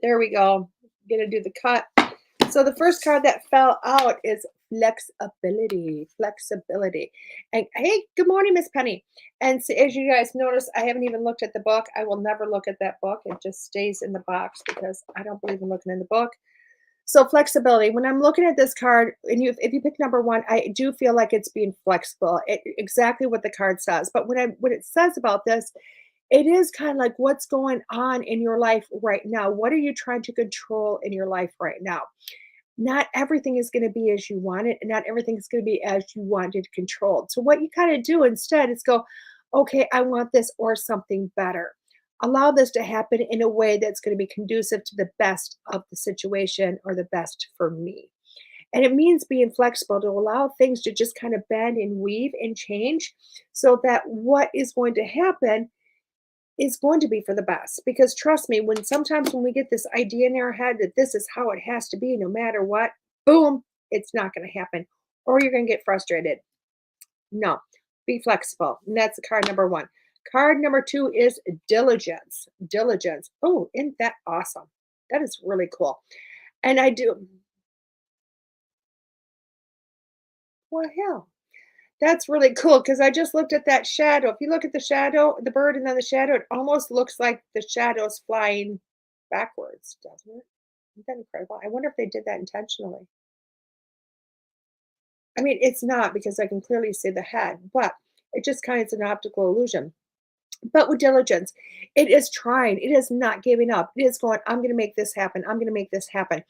there we go. I'm going to do the cut. So the first card that fell out is flexibility. And hey, good morning, Miss Penny. And so, as you guys notice, I haven't even looked at the book. I will never look at that book. It just stays in the box because I don't believe in looking in the book. So flexibility, when I'm looking at this card, and if you pick number 1, I do feel like it's being flexible, exactly what the card says. But when it says about this, it is kind of like what's going on in your life right now. What are you trying to control in your life right now? Not everything is going to be as you want it, and not everything is going to be as you want it controlled. So what you kind of do instead is go, okay, I want this or something better. Allow this to happen in a way that's going to be conducive to the best of the situation or the best for me. And it means being flexible to allow things to just kind of bend and weave and change so that what is going to happen is going to be for the best. Because trust me, sometimes when we get this idea in our head that this is how it has to be, no matter what, boom, it's not going to happen. Or you're going to get frustrated. No, be flexible. And that's the card number 1. Card number 2 is diligence. Oh, isn't that awesome? That is really cool. And I do. Well, hell, that's really cool because I just looked at that shadow. If you look at the shadow, the bird, and then the shadow, it almost looks like the shadow's flying backwards, doesn't it? Isn't that incredible? I wonder if they did that intentionally. I mean, it's not because I can clearly see the head, but it just kind of is an optical illusion. But with diligence, it is trying. It is not giving up. It is going, I'm going to make this happen. I'm going to make this happen.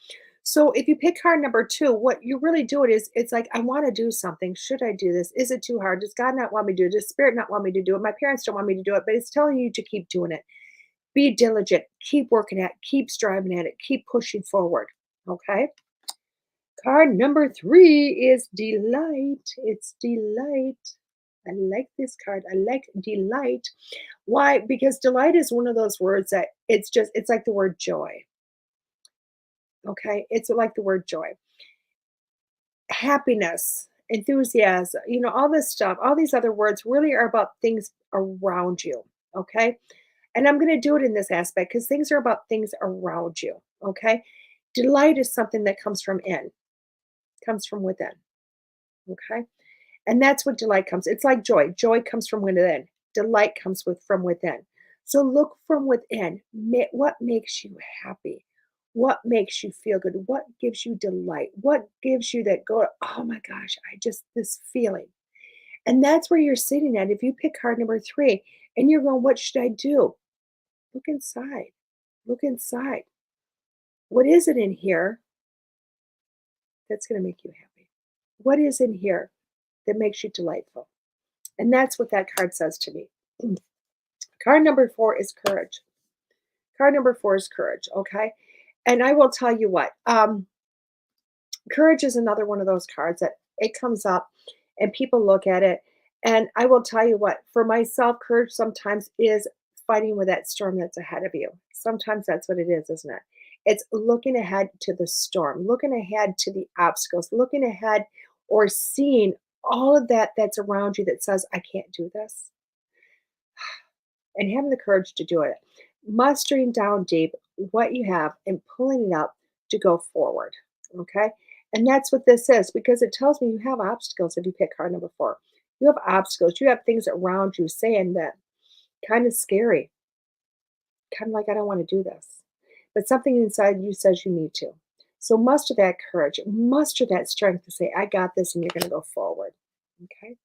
So if you pick card number 2, what you really do is, it's like, I want to do something. Should I do this? Is it too hard? Does God not want me to do it? Does Spirit not want me to do it? My parents don't want me to do it, but it's telling you to keep doing it. Be diligent. Keep working at it. Keep striving at it. Keep pushing forward. Okay? Card number 3 is delight. It's delight. I like this card. I like delight. Why? Because delight is one of those words that it's like the word joy. Okay? It's like the word joy. Happiness enthusiasm, all this stuff, all these other words really are about things around you. Okay. And I'm going to do it in this aspect because things are about things around you. Okay. Delight is something that comes from within. Okay. And that's what delight comes. It's like joy. Joy comes from within. Delight comes from within. So look from within. What makes you happy? What makes you feel good? What gives you delight? What gives you that go, oh my gosh, this feeling. And that's where you're sitting at. If you pick card number 3 and you're going, what should I do? Look inside. Look inside. What is it in here that's going to make you happy? What is in here that makes you delightful? And that's what that card says to me. Card number 4 is courage. Card number 4 is courage, okay? And I will tell you what, courage is another one of those cards that it comes up and people look at it. And I will tell you what, for myself, courage sometimes is fighting with that storm that's ahead of you. Sometimes that's what it is, isn't it? It's looking ahead to the storm, looking ahead to the obstacles, looking ahead or seeing all of that that's around you that says, I can't do this. And having the courage to do it. Mustering down deep what you have and pulling it up to go forward. Okay. And that's what this is, because it tells me you have obstacles if you pick card number 4. You have obstacles. You have things around you saying that kind of scary. Kind of like, I don't want to do this. But something inside you says you need to. So muster that courage, muster that strength to say, I got this, and you're going to go forward. Okay.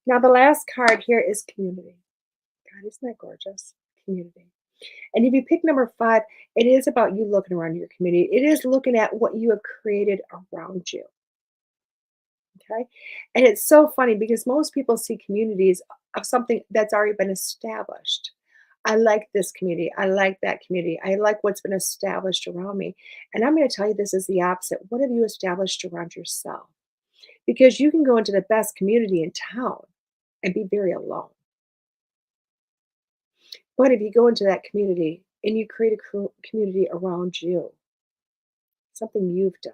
Now, the last card here is community. God, isn't that gorgeous? Community. And if you pick number 5, it is about you looking around your community. It is looking at what you have created around you. Okay. And it's so funny because most people see communities of something that's already been established. I like this community. I like that community. I like what's been established around me. And I'm going to tell you this is the opposite. What have you established around yourself? Because you can go into the best community in town and be very alone. But if you go into that community and you create a community around you, something you've done.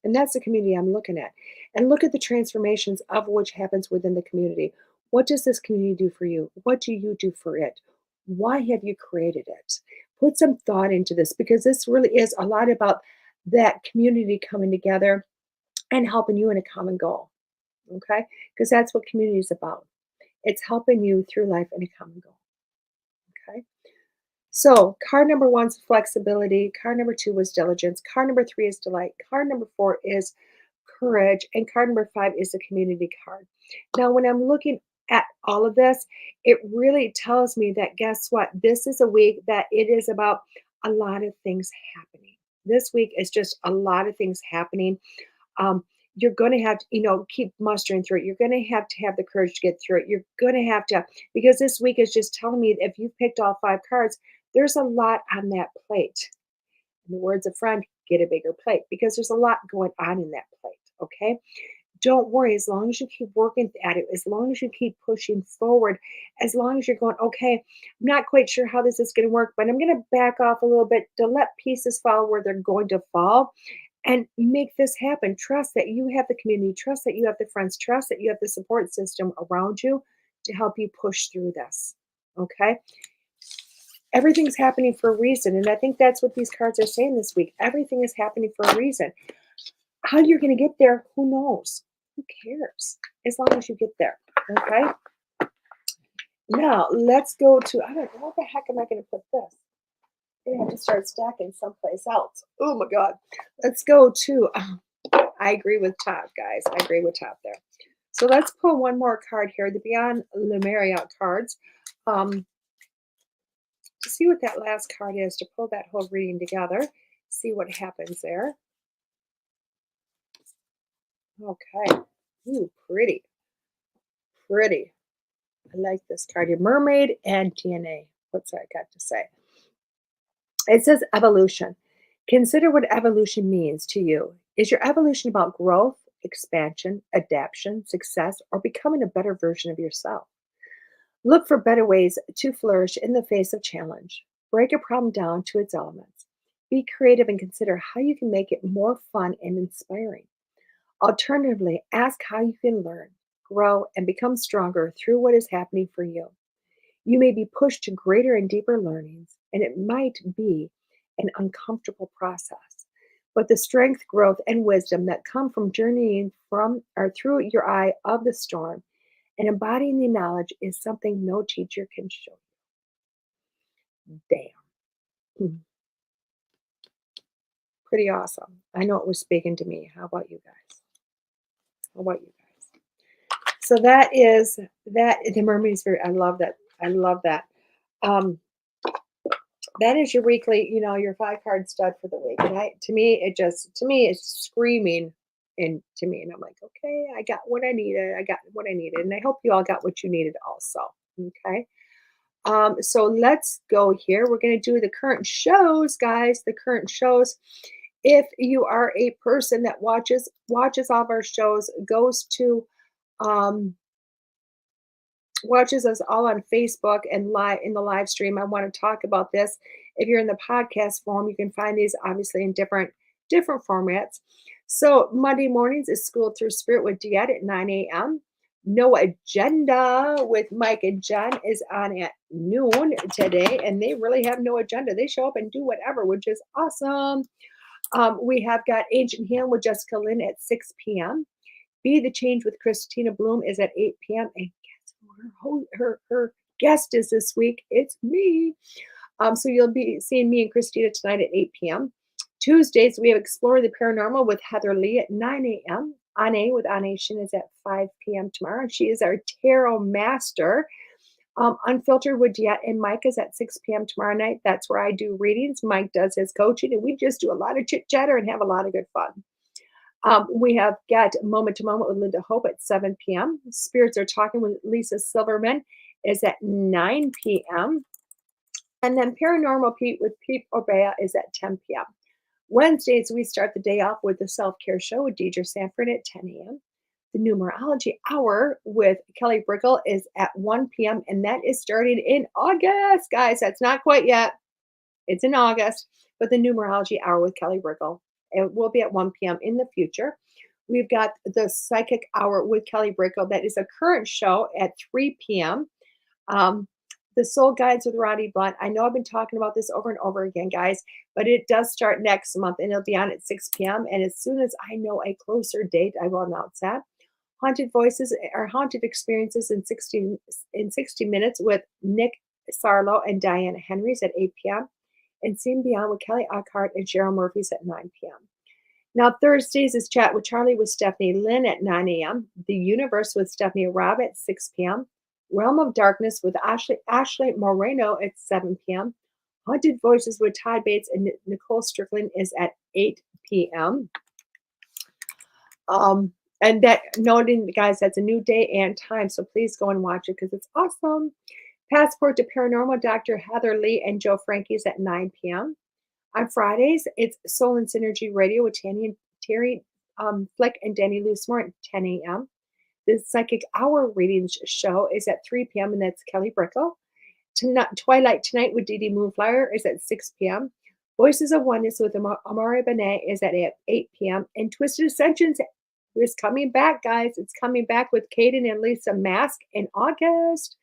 And that's the community I'm looking at. And look at the transformations of which happens within the community. What does this community do for you? What do you do for it? Why have you created it? Put some thought into this, because this really is a lot about that community coming together and helping you in a common goal. Okay? Because that's what community is about. It's helping you through life in a common goal. Okay? So card number 1 is flexibility. Card number 2 was diligence. Card number 3 is delight. Card number 4 is courage. And card number 5 is the community card. Now, when I'm looking at all of this, it really tells me that, guess what? This is a week that it is about a lot of things happening. This week is just a lot of things happening. You're going to have to, keep mustering through it. You're going to have the courage to get through it. You're going to have to, because this week is just telling me if you've picked all 5 cards, there's a lot on that plate. In the words of friend, get a bigger plate, because there's a lot going on in that plate. Okay. Don't worry, as long as you keep working at it, as long as you keep pushing forward, as long as you're going, okay, I'm not quite sure how this is going to work, but I'm going to back off a little bit to let pieces fall where they're going to fall and make this happen. Trust that you have the community, trust that you have the friends, trust that you have the support system around you to help you push through this. Okay. Everything's happening for a reason. And I think that's what these cards are saying this week. Everything is happening for a reason. How you're going to get there, who knows? Who cares? As long as you get there. Okay. Now let's go to, I don't know, where the heck am I going to put this? I have to start stacking someplace else. Oh my God. Let's go to, I agree with Todd, guys. I agree with Todd there. So let's pull one more card here, the Beyond Lemuria cards. To see what that last card is, to pull that whole reading together, see what happens there. Okay. Ooh, pretty. Pretty. I like this card here. Mermaid and DNA. What's that got to say? It says evolution. Consider what evolution means to you. Is your evolution about growth, expansion, adaptation, success, or becoming a better version of yourself? Look for better ways to flourish in the face of challenge. Break a problem down to its elements. Be creative and consider how you can make it more fun and inspiring. Alternatively, ask how you can learn, grow, and become stronger through what is happening for you. You may be pushed to greater and deeper learnings, and it might be an uncomfortable process. But the strength, growth, and wisdom that come from journeying from or through your eye of the storm and embodying the knowledge is something no teacher can show you. Damn. Mm, Pretty awesome. I know it was speaking to me. How about you guys? How about you guys? So that is that. The Mermaid Spirit. I love that. I love that. Um, that is your weekly, your 5-card stud for the week. And to me, it's screaming into me. And I'm like, okay, I got what I needed. And I hope you all got what you needed also. Okay. So let's go here. We're going to do the current shows, guys. The current shows. If you are a person that watches all of our shows, goes to, watches us all on Facebook and live in the live stream, I want to talk about this. If you're in the podcast form, you can find these obviously in different formats. So Monday mornings is School Thru Spirit with Dette at 9 a.m. No Agenda with Mike and Jen is on at noon today, and they really have no agenda. They show up and do whatever, which is awesome. We have got Ancient Healing with Jessica Lynn at 6 p.m. Be the Change with Christina Bloom is at 8 p.m. And guess who her guest is this week? It's me. So you'll be seeing me and Christina tonight at 8 p.m. Tuesdays, we have Explore the Paranormal with Heather Lee at 9 a.m. Ane with Ane Shin is at 5 p.m. tomorrow. She is our tarot master. Unfiltered with Dette and Mike is at 6 p.m. tomorrow night. That's where I do readings. Mike does his coaching, and we just do a lot of chit chatter and have a lot of good fun. We have got Moment to Moment with Linda Hope at 7 p.m. Spirits Are Talking with Lisa Silverman is at 9 p.m. And then Paranormal Pete with Pete Orbea is at 10 p.m. Wednesdays, we start the day off with the Self-Care Show with Deidre Sanford at 10 a.m. The Numerology Hour with Kelly Brickle is at 1 p.m. and that is starting in August. Guys, that's not quite yet. It's in August, but the Numerology Hour with Kelly Brickle, it will be at 1 p.m. in the future. We've got the Psychic Hour with Kelly Brickle. That is a current show at 3 p.m. The Soul Guides with Roddy Blunt. I know I've been talking about this over and over again, guys, but it does start next month and it'll be on at 6 p.m. And as soon as I know a closer date, I will announce that. Haunted Voices or Haunted Experiences in 60 minutes with Nick Sarlo and Diana Henrys at 8 p.m. and Seen Beyond with Kelly Eckhart and Cheryl Murphy's at 9 p.m. Now, Thursdays is Chat with Charlie with Stephanie Lynn at 9 a.m. The Universe with Stephanie Robb at 6 p.m. Realm of Darkness with Ashley Moreno at 7 p.m. Haunted Voices with Todd Bates and Nicole Strickland is at 8 p.m. And that, noting, guys, that's a new day and time, so please go and watch it because it's awesome. Passport to Paranormal, Dr. Heather Lee and Joe Frankie's at 9 p.m. On Fridays, it's Soul and Synergy Radio with Terry Flick and Danny Loosemore at 10 a.m. The Psychic Hour Readings show is at 3 p.m. and that's Kelly Brickle. Twilight Tonight with Dee Dee Moonflower is at 6 p.m. Voices of Oneness with Amari Benet is at 8 p.m. And Twisted Ascensions is coming back, guys. It's coming back with Kaden and Lisa Mask in August.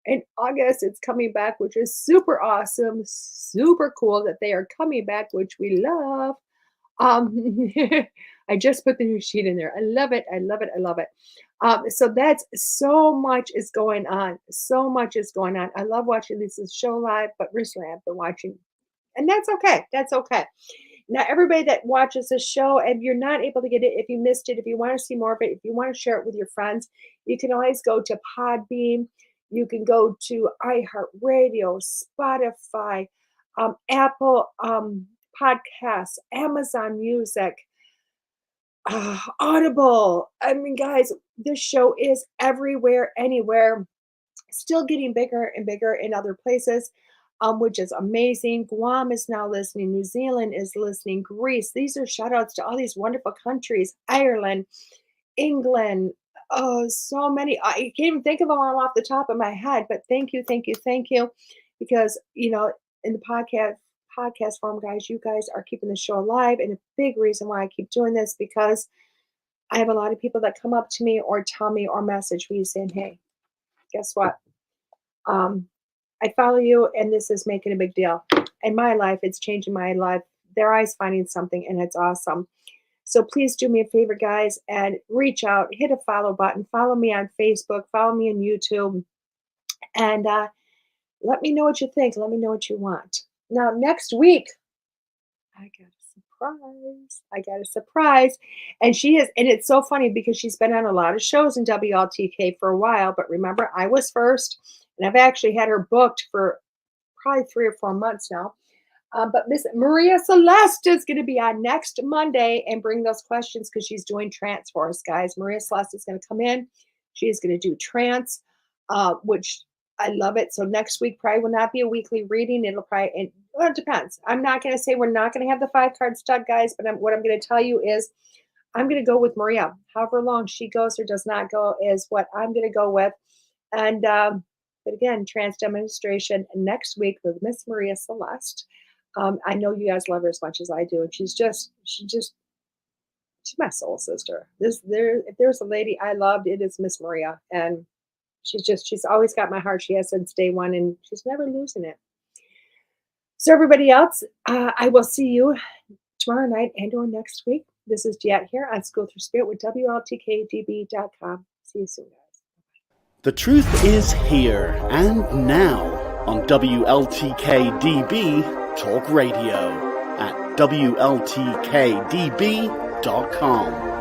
In August, it's coming back, which is super awesome, super cool that they are coming back, which we love. I just put the new sheet in there. I love it. I love it. I love it. So that's so much is going on. So much is going on. I love watching this show live, but recently I've been watching, and that's okay. That's okay. Now, everybody that watches this show, if you're not able to get it, if you missed it, if you want to see more of it, if you want to share it with your friends, you can always go to Podbean. You can go to iHeartRadio, Spotify, Apple Podcasts, Amazon Music, Audible. I mean, guys, this show is everywhere, anywhere. Still getting bigger and bigger in other places, which is amazing. Guam is now listening. New Zealand is listening. Greece. These are shout outs to all these wonderful countries. Ireland, England. Oh, so many. I can't even think of them all off the top of my head, but thank you. Because, in the podcast form, guys, you guys are keeping the show alive. And a big reason why I keep doing this, because I have a lot of people that come up to me or tell me or message me saying, hey, guess what? I follow you and this is making a big deal. In my life, it's changing my life. Their eyes finding something and it's awesome. So please do me a favor, guys, and reach out, hit a follow button, follow me on Facebook, follow me on YouTube, and let me know what you think. Let me know what you want. Now, next week, I got a surprise. And she is, and it's so funny because she's been on a lot of shows in WLTK for a while, but remember, I was first, and I've actually had her booked for probably 3 or 4 months now. But Miss Maria Celeste is going to be on next Monday and bring those questions because she's doing trance for us, guys. Maria Celeste is going to come in. She is going to do trance, which I love it. So next week probably will not be a weekly reading. It'll probably, well, it depends. I'm not going to say we're not going to have the 5 card stud, guys, but what I'm going to tell you is I'm going to go with Maria. However long she goes or does not go is what I'm going to go with. And, but again, trance demonstration next week with Miss Maria Celeste. I know you guys love her as much as I do. And she's my soul sister. If there's a lady I loved, it is Miss Maria. And she's always got my heart. She has since day one, and she's never losing it. So everybody else, I will see you tomorrow night and or next week. This is Dette here on School Thru Spirit with WLTK-DB.com. See you soon, guys. The truth is here and now on WLTK-DB Talk Radio at WLTK-DB.com.